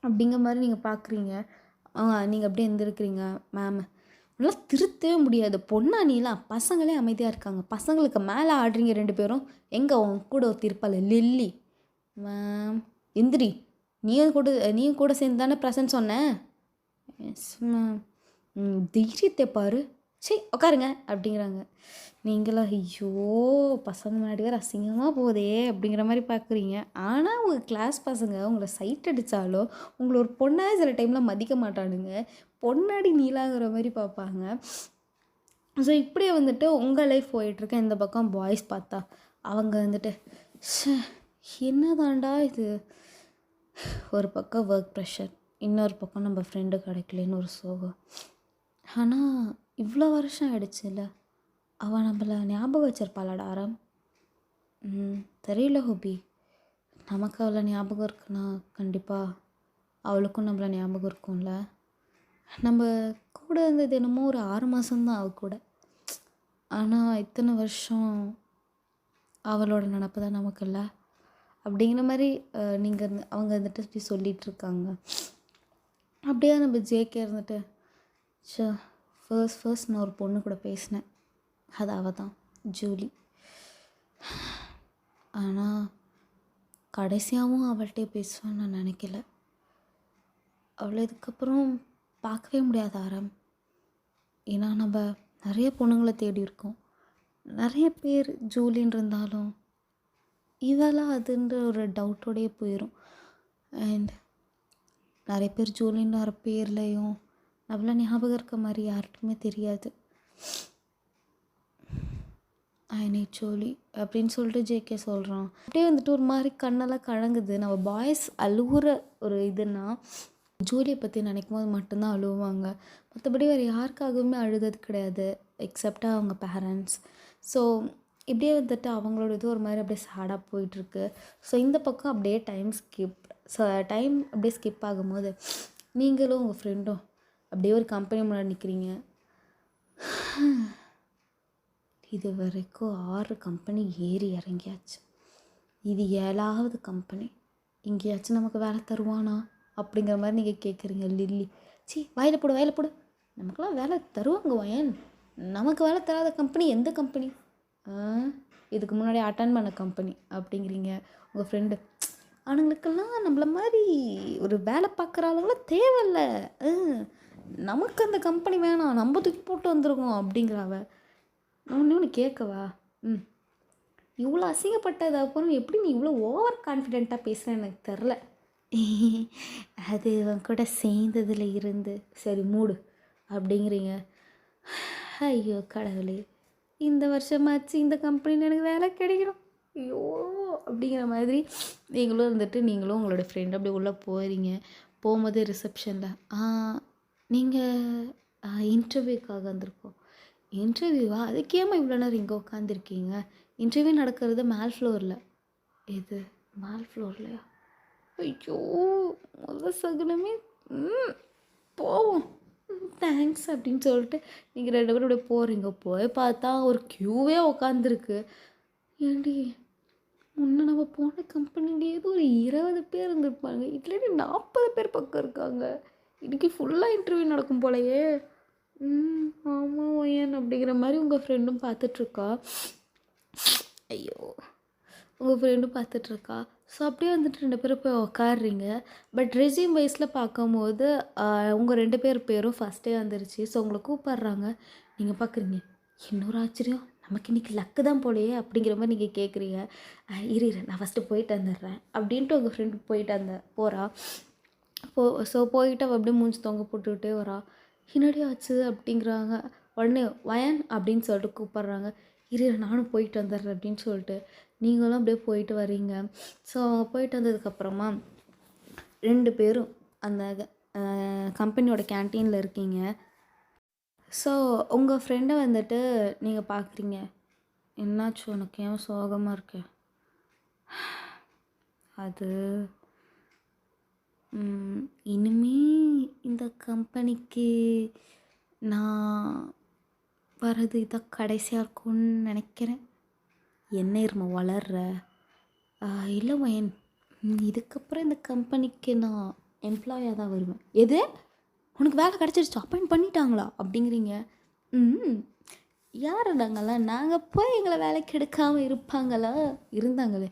அப்படிங்கிற மாதிரி நீங்கள் பார்க்குறீங்க. நீங்கள் அப்படியே எந்திருக்கிறீங்க. மேம் நல்லா திருத்தவே முடியாது பொண்ணா நீலாம். பசங்களே அமைதியாக இருக்காங்க. பசங்களுக்கு மேலே ஆடுறீங்க 2 பேரும். எங்கே அவங்க கூட ஒரு திருப்பாள் லில்லி மேம் எந்திரி நீயும் கூட சேர்ந்து தானே ப்ரெசன்ட் சொன்னேன். Yes ma'am. தைரியத்தை பாரு சரி உட்காருங்க அப்படிங்கிறாங்க. நீங்களாம் ஐயோ பசங்க முன்னாடி வேறு அசிங்கமாக போதே அப்படிங்கிற மாதிரி பார்க்குறீங்க. ஆனால் உங்கள் கிளாஸ் பசங்க உங்களை சைட் அடித்தாலோ உங்களை ஒரு பொண்ணாக சில டைமில் மதிக்க மாட்டானுங்க. பொன்னாடி நீலாங்கிற மாதிரி பார்ப்பாங்க. ஸோ இப்படியே வந்துட்டு உங்கள் லைஃப் போயிட்டுருக்க இந்த பக்கம் பாய்ஸ் பார்த்தா அவங்க வந்துட்டு என்ன தாண்டா இது, ஒரு பக்கம் ஒர்க் ப்ரெஷர், இன்னொரு பக்கம் நம்ம ஃப்ரெண்டு கிடைக்கலன்னு ஒரு சோகம். ஆனால் இவ்வளோ வருஷம் ஆயிடுச்சுல்ல, அவள் நம்மளை ஞாபகம் வச்சிருப்பாளாடா ஆரம். தெரியல ஹோபி, நமக்கு அவளை ஞாபகம் இருக்குன்னா கண்டிப்பாக அவளுக்கும் நம்மளை ஞாபகம் இருக்கும்ல. நம்ம கூட இருந்தது என்னமோ ஒரு 6 மாதம்தான் அவ கூட, ஆனால் இத்தனை வருஷம் அவளோட நினப்பு தான் நமக்கு இல்லை அப்படிங்கிற மாதிரி நீங்கள் அவங்க வந்துட்டு இப்படி சொல்லிகிட்ருக்காங்க. அப்படியே நம்ம ஜேகே இருந்துட்டு ஃபர்ஸ்ட் நான் ஒரு பொண்ணு கூட பேசினேன், அது அவள் தான் ஜூலி. ஆனால் கடைசியாகவும் அவள்கிட்டே பேசுவேன்னு நான் நினைக்கல. அவளை இதுக்கப்புறம் பார்க்கவே முடியாது ஆரம். ஏன்னா நம்ம நிறைய பொண்ணுங்களை தேடி இருக்கோம், நிறைய பேர் ஜூலின்னு இருந்தாலும் இவெல்லாம் அதுன்ற ஒரு டவுட்டோடையே போயிடும். அண்ட் நிறைய பேர் ஜூலின்னு வர பேர்லையும் நம்மள ஞாபகம் இருக்க மாதிரி யாருக்குமே தெரியாது. ஐ நீட் ஜூலி அப்படின்னு சொல்லிட்டு ஜேகே சொல்கிறான். அப்படியே வந்துட்டு ஒரு மாதிரி கண்ணெல்லாம் கலங்குது. நம்ம பாய்ஸ் அழுகுற ஒரு இதுன்னா ஜூலியை பற்றி நினைக்கும் போது மட்டும்தான் அழுவாங்க. மற்றபடி வேறு யாருக்காகவுமே அழுதது கிடையாது எக்ஸப்டாக அவங்க பேரண்ட்ஸ். ஸோ இப்படியே வந்துட்டு அவங்களோட இது ஒரு மாதிரி அப்படியே சேடாக போயிட்டுருக்கு. ஸோ இந்த பக்கம் அப்படியே டைம் அப்படியே ஸ்கிப் ஆகும்போது நீங்களும் உங்கள் ஃப்ரெண்டும் அப்படியே ஒரு கம்பெனி முன்னாடி நிற்கிறீங்க. இது வரைக்கும் 6 கம்பெனி ஏறி இறங்கியாச்சு, இது 7வது கம்பெனி. எங்கேயாச்சும் நமக்கு வேலை தருவானா அப்படிங்கிற மாதிரி நீங்கள் கேட்குறீங்க. லில்லி வாயில் போடு, நமக்கெல்லாம் வேலை தருவாங்க வயன், நமக்கு வேலை தராத கம்பெனி எந்த கம்பெனி, இதுக்கு முன்னாடி அட்டன் பண்ண கம்பெனி அப்படிங்கிறீங்க. உங்கள் ஃப்ரெண்டு அவனுங்களுக்கெல்லாம் நம்மள மாதிரி ஒரு வேலை பார்க்குற ஆளுங்களாம் தேவையில்ல, நமக்கு அந்த கம்பெனி வேணாம், நம்ம தூக்கி போட்டு வந்துருக்கோம் அப்படிங்கிறாவ. ஒன்று கேட்கவா, இவ்வளோ அசிங்கப்பட்டது அப்புறம் எப்படி நீ இவ்வளோ ஓவர் கான்ஃபிடெண்ட்டாக பேசுகிறேன்னு எனக்கு தெரில. அது இவன் கூட சேர்ந்ததில் இருந்து சரி மூடு அப்படிங்கிறீங்க. ஐயோ கடவுளே, இந்த வருஷமாச்சு இந்த கம்பெனியில் எனக்கு வேலை கிடைக்கணும், ஐயோ அப்படிங்கிற மாதிரி நீங்களும் இருந்துட்டு நீங்களும் உங்களோட ஃப்ரெண்டு அப்படி உள்ளே போகிறீங்க. போகும்போது ரிசப்ஷனில் நீங்கள் இன்டர்வியூக்காக வந்திருக்கோம். இன்டர்வியூவா? அதுக்கேம்மா இவ்வளோ நேரம் இங்கே உட்காந்துருக்கீங்க? இன்டர்வியூ நடக்கிறது மேல் ஃப்ளோரில். எது மேல் ஃப்ளோர்லையா? ஐயோ முதல் சகுனமே, போவோம் தேங்க்ஸ் அப்படின்னு சொல்லிட்டு நீங்கள் 2 பேரும் அப்படியே போகிறீங்க. போய் பார்த்தா ஒரு க்யூவே உட்காந்துருக்கு. ஏண்டி முன்னே நம்ம போன கம்பெனிலேயே ஒரு 20 பேர் இருந்திருப்பாங்க, இதுலேயே 40 பேர் பக்கம் இருக்காங்க. இன்றைக்கி ஃபுல்லாக இன்டர்வியூ நடக்கும் போலையே. ஆமாம் ஒயன் அப்படிங்கிற மாதிரி உங்கள் ஃப்ரெண்டும் பார்த்துட்ருக்கா. ஐயோ உங்கள் ஃப்ரெண்டும் பார்த்துட்ருக்கா. ஸோ அப்படியே வந்துட்டு 2 பேரும் போய் உக்காடுறீங்க. பட் ரெஸ்யூம் வைஸில் பார்க்கும்போது உங்கள் 2 பேரும் ஃபஸ்ட்டே வந்துருச்சு. ஸோ உங்களை கூப்பிட்றாங்க. நீங்கள் பார்க்குறீங்க, இன்னொரு ஆச்சரியம், நமக்கு இன்றைக்கி லக்கு தான் போலையே அப்படிங்கிற மாதிரி நீங்கள் கேட்குறீங்க. இரு நான் ஃபஸ்ட்டு போயிட்டு வந்துடுறேன் அப்படின்ட்டு உங்கள் ஃப்ரெண்டு போயிட்டு போகிறா. ஸோ போயிட்டு அவள் அப்படியே மூஞ்சி தொங்க போட்டுக்கிட்டே வரா. என்னடி ஆச்சு அப்படிங்கிறாங்க. உடனே வயன் அப்படின்னு சொல்லிட்டு கூப்பிட்றாங்க. இரு நானும் போயிட்டு வந்துடுறேன் அப்படின்னு சொல்லிட்டு நீங்களும் அப்படியே போயிட்டு வரீங்க. ஸோ அவங்க போயிட்டு வந்ததுக்கப்புறமா 2 பேரும் அந்த கம்பெனியோட கேன்டீனில் இருக்கீங்க. ஸோ உங்கள் ஃப்ரெண்டை வந்துட்டு நீங்கள் பார்க்குறீங்க. என்னாச்சு உனக்கு, ஏன் சோகமாக இருக்கு? அது இனிமே இந்த கம்பெனிக்கு நான் வர்றது இதான் கடைசியாக இருக்கும்னு நினைக்கிறேன். என்ன இருமா வளர்ற? இல்லை வயன், இதுக்கப்புறம் இந்த கம்பெனிக்கு நான் எம்ப்ளாயாக தான் வருவேன். எது உனக்கு வேலை கிடச்சிருச்சு, அப்பாயிண்ட் பண்ணிட்டாங்களா அப்படிங்கிறீங்க. யார் இருந்தாங்களா? நாங்கள் போய் எங்களை வேலைக்கு எடுக்காமல் இருப்பாங்களா? இருந்தாங்களே.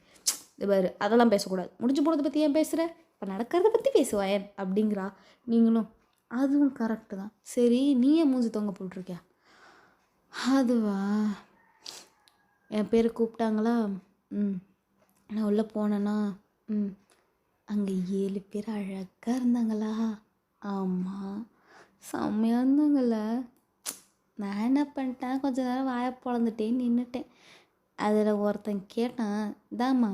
இது பாரு அதெல்லாம் பேசக்கூடாது, முடிஞ்சு போனதை பற்றி ஏன் பேசுகிற, இப்போ நடக்கிறத பற்றி பேசுவாயன் அப்படிங்கிறா. நீங்களும் அதுவும் கரெக்டு தான், சரி நீ ஏன் மூஞ்சி தொங்க போட்டிருக்கியா? அதுவா, என் பேர் கூப்பிட்டாங்களா, ம், நான் உள்ளே போனேன்னா, ம், அங்கே 7 பேர் அழகாக இருந்தாங்களா, ஆமாம், செம்மையாக இருந்தாங்கள. நான் என்ன பண்ணிட்டேன், கொஞ்ச நேரம் வாயை பொழந்துட்டே நின்றுட்டேன். அதில் ஒருத்தன் கேட்டான், இதாம்மா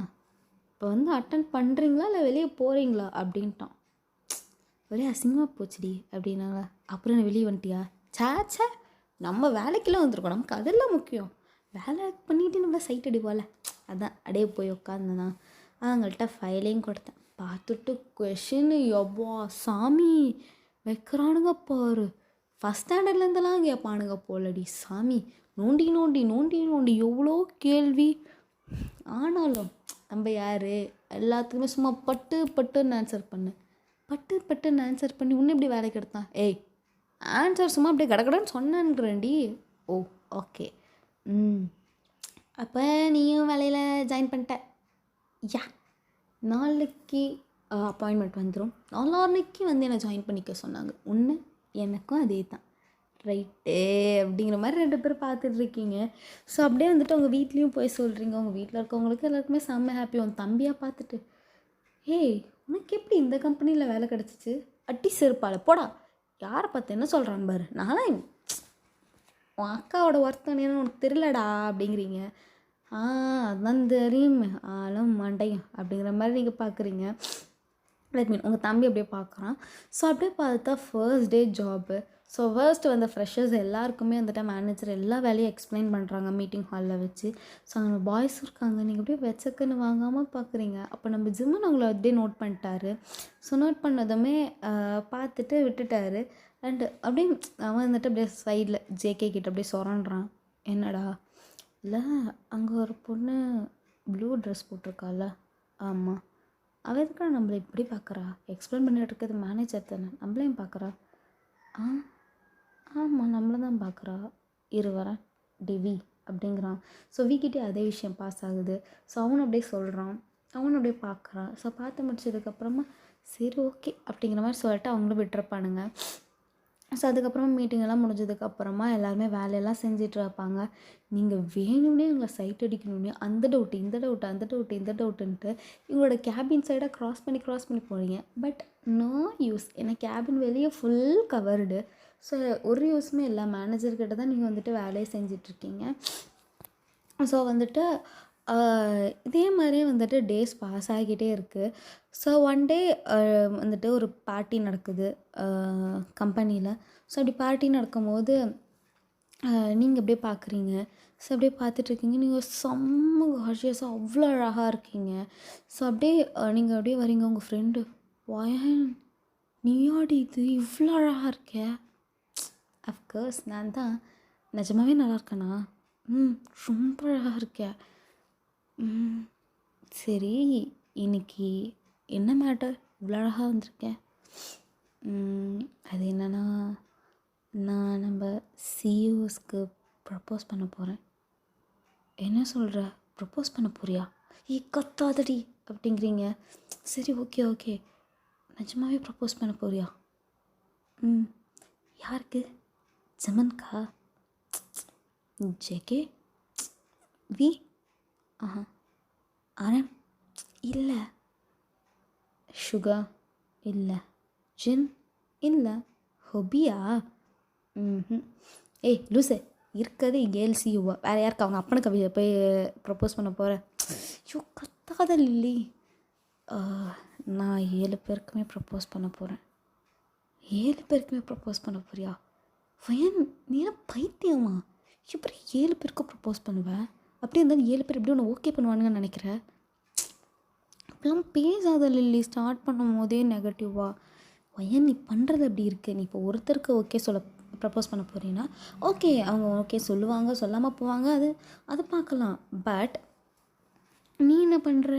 இப்போ வந்து அட்டன் பண்ணுறீங்களா இல்லை வெளியே போகிறீங்களா அப்படின்ட்டான். ஒரே அசிங்கமாக போச்சுடி அப்படின்னாங்களா. அப்புறம் என்ன வெளியே வந்துட்டியா? சாச்சா, நம்ம வேலைக்கெல்லாம் வந்திருக்கோம், நமக்கு அதெல்லாம் முக்கியம். வேலை பண்ணிட்டு நம்ம சைட் அடிப்போம்ல, அதான் அப்படியே போய் உட்காந்தேண்ணா. அவங்கள்ட்ட ஃபைலையும் கொடுத்தேன். பார்த்துட்டு கொஷின் எவ்வளோ சாமி வைக்கிறானுங்க பாரு. ஃபஸ்ட் ஸ்டாண்டர்ட்லேருந்துலாம் கேட்பானுங்க போலடி சாமி. நோண்டி நோண்டி நோண்டி நோண்டி எவ்வளோ கேள்வி. ஆனாலும் நம்ம யார், எல்லாத்துக்குமே சும்மா பட்டு பட்டுன்னு ஆன்சர் பண்ணு, பட்டு பட்டுன்னு ஆன்சர் பண்ணி இன்னும் எப்படி வேலைக்கு எடுத்தான்? ஏய், ஆன்சர் சும்மா அப்படியே கடகடன்னு சொன்னேன்றேன்டி. ஓ, ஓகே, அப்போ நீயும் வேலையில் ஜாயின் பண்ணிட்ட. யா, நாளைக்கு அப்பாயின்மெண்ட் வந்துடும். நாளான்னைக்கு வந்து என்னை ஜாயின் பண்ணிக்க சொன்னாங்க. ஒன்று எனக்கும் அதே தான். ரைட்டு அப்படிங்கிற மாதிரி 2 பேரும் பார்த்துட்ருக்கீங்க. ஸோ அப்படியே வந்துட்டு உங்கள் வீட்லேயும் போய் சொல்கிறீங்க. உங்கள் வீட்டில் இருக்கவங்களுக்கு எல்லாருக்குமே செம்ம ஹாப்பி. உன் தம்பியாக பார்த்துட்டு, ஏய் உனக்கு எப்படி இந்த கம்பெனியில் வேலை கிடச்சிச்சு? அட்டி செருப்பால் போடா, யாரை பார்த்து என்ன சொல்கிறான் பாரு, நானும் உன் அக்காவோட ஒர்த்தன் என்ன உனக்கு தெரியலடா அப்படிங்கிறீங்க. அதுதான் தெரியும், ஆளும் மண்டையும் அப்படிங்கிற மாதிரி நீங்கள் பார்க்குறீங்க. லெட் மீன் உங்கள் தம்பி அப்படியே பார்க்குறான். ஸோ அப்படியே பார்த்தா first day job. So first வந்த ஃப்ரெஷர்ஸ் எல்லாருக்குமே வந்துட்டு மேனேஜர் எல்லா வேலையும் எக்ஸ்பிளைன் பண்ணுறாங்க மீட்டிங் ஹாலில் வச்சு. ஸோ நம்ம பாய்ஸ் இருக்காங்க, நீங்கள் அப்படியே வச்சக்குன்னு வாங்காமல் பார்க்குறீங்க. அப்போ நம்ம ஜிம்மன் அவங்கள அப்படியே நோட் பண்ணிட்டாரு. ஸோ நோட் பண்ணதுமே பார்த்துட்டு விட்டுட்டாரு. அண்டு அப்படியே அவன் வந்துட்டு அப்படியே சைடில் ஜேகே கிட்ட அப்படியே சொரான்றான். என்னடா, இல்லை அங்கே ஒரு பொண்ணு ப்ளூ ட்ரெஸ் போட்டிருக்கால, ஆமாம், அவள் எதுக்காக நம்மளை இப்படி பார்க்குறா? எக்ஸ்பிளைன் பண்ணிட்டு இருக்கிறது மேனேஜர் தானே, நம்மளையும் பார்க்குறா. ஆமாம், நம்மளை தான் பார்க்குறா. வரேன் டிவி அப்படிங்கிறான். ஸோ வீக்கிட்டே அதே விஷயம் பாஸ் ஆகுது. ஸோ அவனை அப்படியே சொல்கிறான், அவனை அப்படியே பார்க்குறான். ஸோ பார்த்து முடிச்சதுக்கப்புறமா சரி ஓகே அப்படிங்கிற மாதிரி சொல்லிட்டு அவங்களும் விட்டுருப்பானுங்க. ஸோ அதுக்கப்புறமா மீட்டிங்கெல்லாம் முடிஞ்சதுக்கப்புறமா எல்லாருமே வேலையெல்லாம் செஞ்சுட்டு இருப்பாங்க. நீங்கள் வேணும்னே உங்களை சைட் அடிக்கணும்னே அந்த டவுட்டு இந்த டவுட்டு அந்த டவுட்டு இந்த டவுட்டுன்ட்டு இவங்களோட கேபின் சைடாக க்ராஸ் பண்ணி போகிறீங்க. But no use. ஏன்னா கேபின் வெளியே ஃபுல் கவர்டு. ஸோ ஒரு யூஸுமே இல்லை. மேனேஜர்கிட்ட தான் நீங்கள் வந்துட்டு வேலையை செஞ்சிட்ருக்கீங்க. ஸோ வந்துட்டு இதே மாதிரியே வந்துட்டு டேஸ் பாஸ் ஆகிக்கிட்டே இருக்குது. ஸோ ஒன் டே வந்துட்டு ஒரு பார்ட்டி நடக்குது கம்பெனியில். ஸோ அப்படி பார்ட்டி நடக்கும்போது நீங்கள் அப்படியே பார்க்குறீங்க. ஸோ அப்படியே பார்த்துட்ருக்கீங்க. நீங்கள் செம்ம கார்ஜியஸாக அவ்வளோ அழகாக இருக்கீங்க. ஸோ அப்படியே நீங்கள் அப்படியே வரீங்க. உங்கள் ஃப்ரெண்டு, வயன் நீயாடி இது இவ்வளோ அழகாக இருக்க? அஃப்கோர்ஸ் நான் தான். நிஜமாகவே நல்லா இருக்கேண்ணா? ரொம்ப அழகாக இருக்கேன். சரி, இன்னைக்கு என்ன மேட்டர் இவ்வளோ அழகாக வந்திருக்கேன்? அது என்னென்னா, நான் நம்ம சிஇஓஸ்க்கு ப்ரப்போஸ் பண்ண போகிறேன். என்ன சொல்கிற? ப்ரப்போஸ் பண்ண போறியா? கத்தாதடி அப்படிங்கிறீங்க. சரி ஓகே ஓகே, நிஜமாகவே ப்ரப்போஸ் பண்ண போறியா? யாருக்கு? ஜமன்கா? ஜேகே? வி? ஆரன்? இல்லை. சுகா? இல்லை. ஜின்? இல்லை. ஹொபியா? ஏய் லூசு, இருக்கிறது கேர்ள் சிஇஓவா, வேறு யாருக்கு அவங்க அப்பனுக்கு போய் ப்ரப்போஸ் பண்ண போகிற? ஐயோ கத்தாத லில்லி. நான் 7 பேருக்குமே ப்ரப்போஸ் பண்ண போகிறேன். 7 பேருக்குமே ப்ரப்போஸ் பண்ண போறியா? வயன் நீ என்ன பைத்தியமா? எப்படி 7 பேருக்கும் ப்ரப்போஸ் பண்ணுவேன்? அப்படி இருந்தாலும் 7 பேர் எப்படி ஒன்று ஓகே பண்ணுவானுங்கன்னு நினைக்கிறேன். இப்பெல்லாம் பேசாத லில்லி. ஸ்டார்ட் பண்ணும் போதே நெகட்டிவாக. வயன் நீ பண்ணுறது அப்படி இருக்குது. நீ இப்போ ஒருத்தருக்கு ஓகே சொல்ல ப்ரப்போஸ் பண்ண போகிறீங்கன்னா ஓகே, அவங்க ஓகே சொல்லுவாங்க, சொல்லாமல் போவாங்க, அது பார்க்கலாம். பட் நீ என்ன பண்ணுற?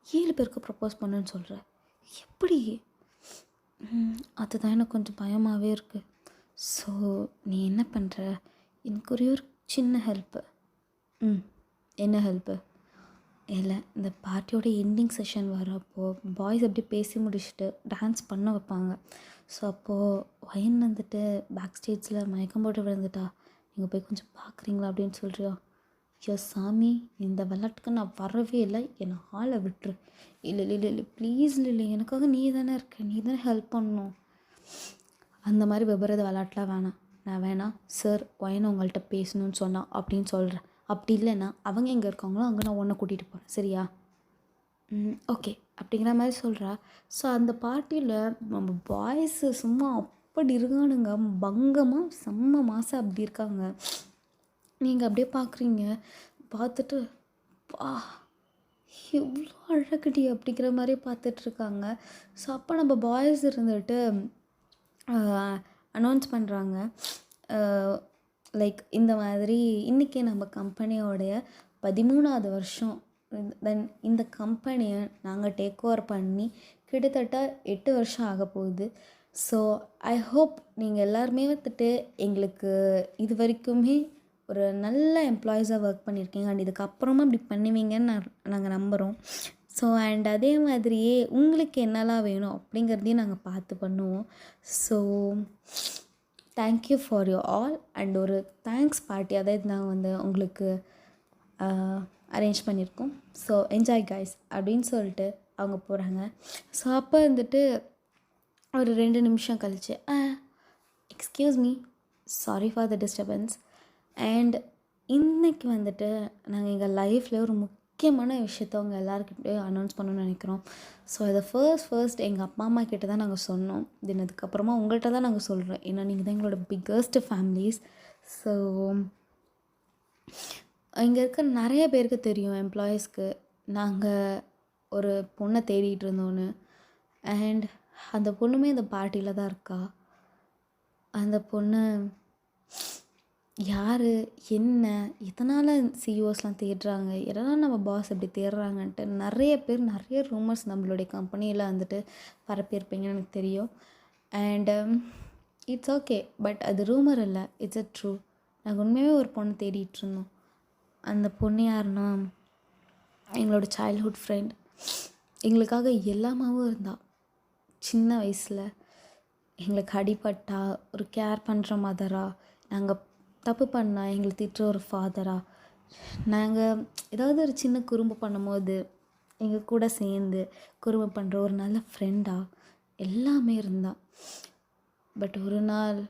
7 பேருக்கு ப்ரப்போஸ் பண்ணுன்னு சொல்கிற, எப்படி? அதுதான் எனக்கு கொஞ்சம் பயமாகவே இருக்குது. ஸோ நீ என்ன பண்ணுற? எனக்கு ஒரே ஒரு சின்ன ஹெல்ப்பு. என்ன ஹெல்ப்பு? இல்லை, இந்த பார்ட்டியோட எண்டிங் செஷன் வரப்போ பாய்ஸ் அப்படியே பேசி முடிச்சுட்டு டான்ஸ் பண்ண வைப்பாங்க. ஸோ அப்போது வயன் வந்துட்டு பேக் ஸ்டேஜில் மயக்கம் போட்டு விழுந்துட்டா நீங்கள் போய் கொஞ்சம் பார்க்குறீங்களா அப்படின்னு சொல்கிறியா? ஐயோ சாமி, இந்த விளாட்டுக்கு நான் வரவே இல்லை, என்னை ஆளை விட்டுரு. இல்லை இல்லை இல்லை இல்லை ப்ளீஸ் இல்லை, எனக்காக நீ தானே இருக்க, நீ தானே ஹெல்ப் பண்ணணும். அந்த மாதிரி விபரீத விளாட்லாம் வேணாம், நான் வேணாம் சார் ஒயனை உங்கள்கிட்ட பேசணும்னு சொன்னான் அப்படின்னு சொல்கிறேன். அப்படி இல்லைன்னா அவங்க எங்கே இருக்காங்களோ அங்கே நான் உன்னை கூட்டிகிட்டு போகிறேன், சரியா? ஓகே அப்படிங்கிற மாதிரி சொல்கிறா. ஸோ அந்த பார்ட்டியில் நம்ம பாய்ஸு சும்மா அப்படி இருக்கானுங்க, பங்கமாக செம்ம மாதம் அப்படி இருக்காங்க. நீங்கள் அப்படியே பார்க்குறீங்க, பார்த்துட்டு பா எவ்வளோ அழகடி அப்படிங்கிற மாதிரி பார்த்துட்ருக்காங்க. ஸோ அப்போ நம்ம பாய்ஸ் இருந்துட்டு அனௌன்ஸ் பண்ணுறாங்க, லைக் இந்த மாதிரி இன்றைக்கி நம்ம கம்பெனியோடைய 13வது வருஷம். தென் இந்த கம்பெனியை நாங்கள் டேக் ஓவர் பண்ணி கிட்டத்தட்ட 8 வருஷம் ஆக போகுது. ஸோ ஐ ஹோப் நீங்கள் எல்லாருமே வந்துட்டு எங்களுக்கு இது வரைக்குமே ஒரு நல்ல எம்ப்ளாயீஸாக ஒர்க் பண்ணியிருக்கீங்க அண்ட் இதுக்கப்புறமா இப்படி பண்ணுவீங்கன்னு நாங்கள் நம்புகிறோம். ஸோ அண்ட் அதே மாதிரியே உங்களுக்கு என்னெல்லாம் வேணும் அப்படிங்கிறதையும் நாங்கள் பார்த்து பண்ணுவோம். So thank you for you all and ஒரு தேங்க்ஸ் பார்ட்டி அதாவது நாங்கள் வந்து உங்களுக்கு அரேஞ்ச் பண்ணியிருக்கோம். ஸோ என்ஜாய் கைஸ் அப்படின்னு சொல்லிட்டு அவங்க போகிறாங்க. ஸோ அப்போ வந்துட்டு ஒரு 2 நிமிஷம் கழிச்சு excuse me, sorry for the disturbance. And இன்றைக்கி வந்துட்டு நாங்கள் எங்கள் லைஃப்பில் ஒரு முக்கியமான விஷயத்த அவங்க எல்லாருக்கிட்டையும் அனௌன்ஸ் பண்ணணும்னு நினைக்கிறோம். ஸோ இதை ஃபர்ஸ்ட் எங்கள் அப்பா அம்மா கிட்ட தான் நாங்கள் சொன்னோம். தென் அதுக்கப்புறமா உங்கள்கிட்ட தான் நாங்கள் சொல்கிறோம், ஏன்னா நீங்கள் தான் எங்களோட பிக்கஸ்ட் ஃபேமிலிஸ். ஸோ இங்கே இருக்க நிறைய பேருக்கு தெரியும் எம்ப்ளாயீஸ்க்கு நாங்கள் ஒரு பொண்ணை தேடிட்டு இருந்தோன்னு. அண்ட் அந்த பொண்ணுமே இந்த பார்ட்டியில் தான் இருக்கா. அந்த பொண்ணு யார், என்ன, இதனால் சிஇஓஸ்லாம் தேடுறாங்க, எதனால் நம்ம பாஸ் இப்படி தேடுறாங்கன்ட்டு நிறைய பேர் நிறைய ரூமர்ஸ் நம்மளுடைய கம்பெனியில் வந்துட்டு பரப்பியிருப்பீங்கன்னு எனக்கு தெரியும். அண்ட் இட்ஸ் ஓகே, பட் அது ரூமர் இல்லை, இட்ஸ் அ ட்ரூ. நாங்கள் உண்மையாகவே ஒரு பொண்ணு தேடிட்டு இருந்தோம். அந்த பொண்ணு யாருன்னா எங்களோட சைல்ட்ஹுட் ஃப்ரெண்ட். எங்களுக்காக எல்லாமாவும் இருந்தாள். சின்ன வயசில் எங்களுக்கு அடிபட்டா ஒரு கேர் பண்ணுற மதரா, நாங்கள் தப்பு பண்ணால் எங்களை திட்டுற ஒரு ஃபாதரா, நாங்கள் ஏதாவது ஒரு சின்ன குறும்பு பண்ணும்போது எங்கள் கூட சேர்ந்து குறும்பு பண்ணுற ஒரு நல்ல ஃப்ரெண்டாக எல்லாமே இருந்தாள். பட் ஒரு நாள்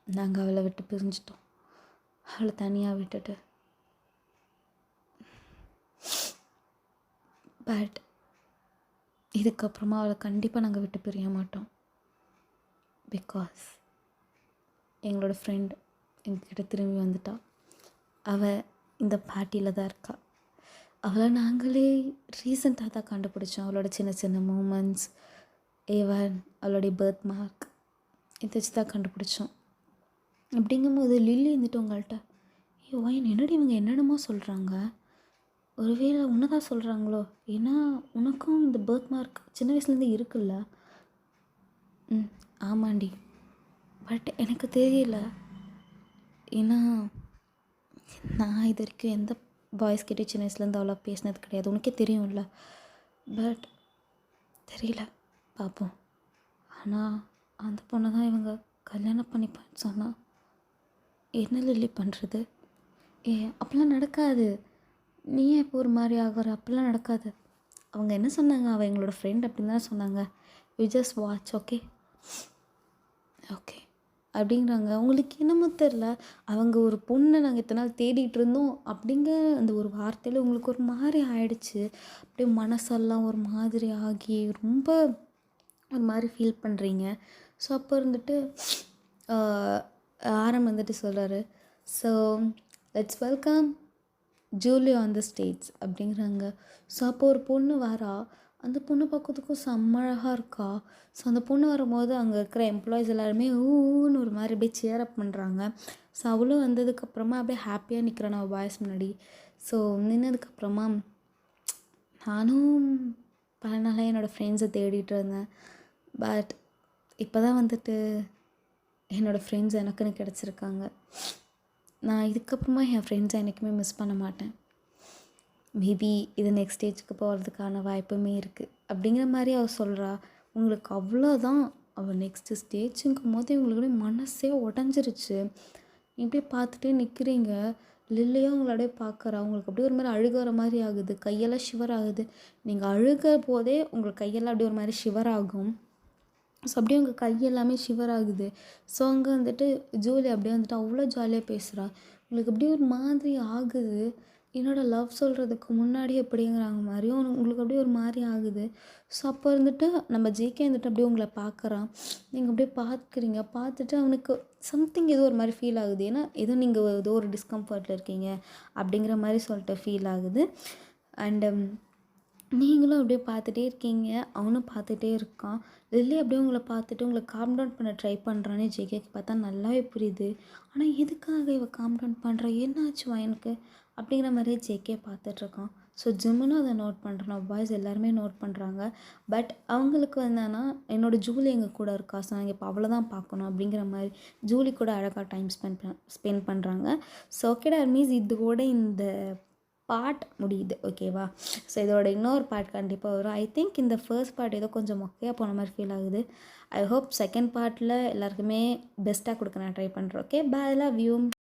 நாங்கள் அவளை விட்டு பிரிஞ்சிட்டோம். அவளை தனியாக விட்டுட்டு. பட் இதுக்கப்புறமா அவளை கண்டிப்பாக நாங்கள் விட்டு பிரிய மாட்டோம். பிகாஸ் எங்களோட ஃப்ரெண்ட் எங்ககிட்ட திரும்பி வந்துட்டா. அவள் இந்த பார்ட்டியில் தான் இருக்கா. அவளை நாங்களே ரீசெண்டாக தான் கண்டுபிடிச்சோம். அவளோட சின்ன சின்ன மூமெண்ட்ஸ், ஈவன் அவளுடைய பர்த் மார்க் இதை வச்சு தான் கண்டுபிடிச்சோம். அப்படிங்கும்போது லில்லி இருந்துட்டு உங்கள்கிட்ட, ஐயோ வாயின் என்னடி இவங்க என்னென்னமோ சொல்கிறாங்க, ஒருவேளை உன்னை தான் சொல்கிறாங்களோ, ஏன்னா உனக்கும் இந்த பர்த் மார்க் சின்ன வயசுலேருந்து இருக்குல்ல. ஆமாண்டி, பட் எனக்கு தெரியல, ஏன்னா நான் இது வரைக்கும் எந்த பாய்ஸ்கிட்டே சின்ன வயசுலேருந்து அவ்வளோ பேசினது கிடையாது, உனக்கே தெரியும்ல. பட் தெரியல, பார்ப்போம். ஆனால் அந்த பொண்ணை தான் இவங்க கல்யாணம் பண்ணிப்பான்னு சொன்னால் என்ன லில்லி பண்ணுறது? அப்படிலாம் நடக்காது, நீ இப்போ ஒரு மாதிரி ஆகிற, அப்படிலாம் நடக்காது. அவங்க என்ன சொன்னாங்க, அவள் எங்களோட ஃப்ரெண்ட் அப்படின்னு தான் சொன்னாங்க. You just watch, okay okay அப்படிங்கிறாங்க. அவங்களுக்கு என்னமோ தெரில, அவங்க ஒரு பொண்ணை நாங்கள் இத்தனை நாள் தேடிகிட்டு இருந்தோம் அப்படிங்க அந்த ஒரு வார்த்தையில் உங்களுக்கு ஒரு மாதிரி ஆயிடுச்சு. அப்படியே மனசெல்லாம் ஒரு மாதிரி ஆகி ரொம்ப ஒரு மாதிரி ஃபீல் பண்ணுறீங்க. ஸோ அப்போ இருந்துட்டு ஆரம் வந்துட்டு சொல்கிறாரு, so let's welcome Julie on the stage அப்படிங்கிறாங்க. ஸோ அப்போ ஒரு பொண்ணு வரா, அந்த பொண்ணு பார்க்கறதுக்கும் செம்ம அழகாக இருக்கா. ஸோ அந்த பொண்ணு வரும்போது அங்கே இருக்கிற எம்ப்ளாயீஸ் எல்லாருமே ஊன்னு ஒரு மாதிரி அப்படியே சேர் அப் பண்ணுறாங்க. ஸோ அவளும் வந்ததுக்கப்புறமா அப்படியே ஹாப்பியாக நிற்கிறேன் நம்ம பாய்ஸ் முன்னாடி. ஸோ நின்னதுக்கப்புறமா நானும் பல நாளாக என்னோடய ஃப்ரெண்ட்ஸை தேடிட்டு இருந்தேன். பட் இப்போ தான் வந்துட்டு என்னோடய ஃப்ரெண்ட்ஸ் எனக்குன்னு கிடச்சிருக்காங்க. நான் இதுக்கப்புறமா என் ஃப்ரெண்ட்ஸை என்றைக்குமே மிஸ் பண்ண மாட்டேன். மேபி இது நெக்ஸ்ட் ஸ்டேஜுக்கு போகிறதுக்கான வாய்ப்புமே இருக்குது அப்படிங்கிற மாதிரி அவள் சொல்கிறா. உங்களுக்கு அவ்வளோதான், அவள் நெக்ஸ்ட்டு ஸ்டேஜுங்கும் போது இவங்களுக்கு மனசே உடஞ்சிருச்சு. இப்படியே பார்த்துட்டே நிற்கிறீங்க. லில்லியும் உங்கள அப்படியே பார்க்குறா. உங்களுக்கு அப்படியே ஒரு மாரி அழுக வர மாரி ஆகுது. கையெல்லாம் ஷிவர் ஆகுது. நீங்க அழுக போதே உங்களுக்கு கையெல்லாம் அப்படியே ஒரு மாரி ஷிவர் ஆகும். ஸோ அப்படியே உங்கள் கை எல்லாமே ஷிவர் ஆகுது. ஸோ அங்கே வந்துட்டு ஜூலி அப்படியே வந்துட்டு அவ்வளோ ஜாலியாக பேசுகிறா. உங்களுக்கு அப்படியே ஒரு மாதிரி ஆகுது. என்னோட லவ் சொல்கிறதுக்கு முன்னாடி எப்படிங்கிறாங்க மாதிரியும் உங்களுக்கு அப்படியே ஒரு மாதிரி ஆகுது. ஸோ அப்போ இருந்துட்டு நம்ம ஜேகே வந்துட்டு அப்படியே உங்களை பார்க்குறான். நீங்கள் அப்படியே பார்க்குறீங்க. பார்த்துட்டு அவனுக்கு சம்திங் ஏதோ ஒரு மாதிரி ஃபீல் ஆகுது. ஏன்னா ஏதோ நீங்கள் ஏதோ ஒரு டிஸ்கம்ஃபர்ட்டில் இருக்கீங்க அப்படிங்கிற மாதிரி சொல்லிட்டு ஃபீல் ஆகுது. அண்டு நீங்களும் அப்படியே பார்த்துட்டே இருக்கீங்க. அவனும் பார்த்துட்டே இருக்கான். லில்லி அப்படியே உங்களை பார்த்துட்டு உங்களை காம் டவுன் பண்ண ட்ரை பண்ணுறான்னு ஜேகேக்கு பார்த்தா நல்லாவே புரியுது. ஆனால் எதுக்காக இவ காம் டவுன் பண்ணுறா, என்னாச்சு எனக்கு அப்படிங்கிற மாதிரியே ஜேகே பார்த்துட்ருக்கான். ஸோ ஜிம்முன்னு அதை நோட் பண்ணுறான். பாய்ஸ் எல்லாருமே நோட் பண்ணுறாங்க. பட் அவங்களுக்கு என்னன்னா என்னோடய ஜூலி எங்கள் கூட இருக்கா, ஸோ நாங்கள் இப்போ அவளை தான் பார்க்கணும் அப்படிங்கிற மாதிரி ஜூலி கூட அழகாக டைம் ஸ்பெண்ட் பண்ணுறாங்க. ஸோ ஓகேடா மீன்ஸ் இதோட இந்த பார்ட் முடியுது. ஓகேவா? ஸோ இதோட இன்னொரு பார்ட் கண்டிப்பாக வரும். ஐ திங்க் இந்த ஃபர்ஸ்ட் பார்ட் ஏதோ கொஞ்சம் மொக்கையாக போன மாதிரி ஃபீல் ஆகுது. ஐ ஹோப் செகண்ட் பார்ட்டில் எல்லாருக்குமே பெஸ்ட்டாக கொடுக்க நான் ட்ரை பண்ணுறேன். Okay, bye, love you.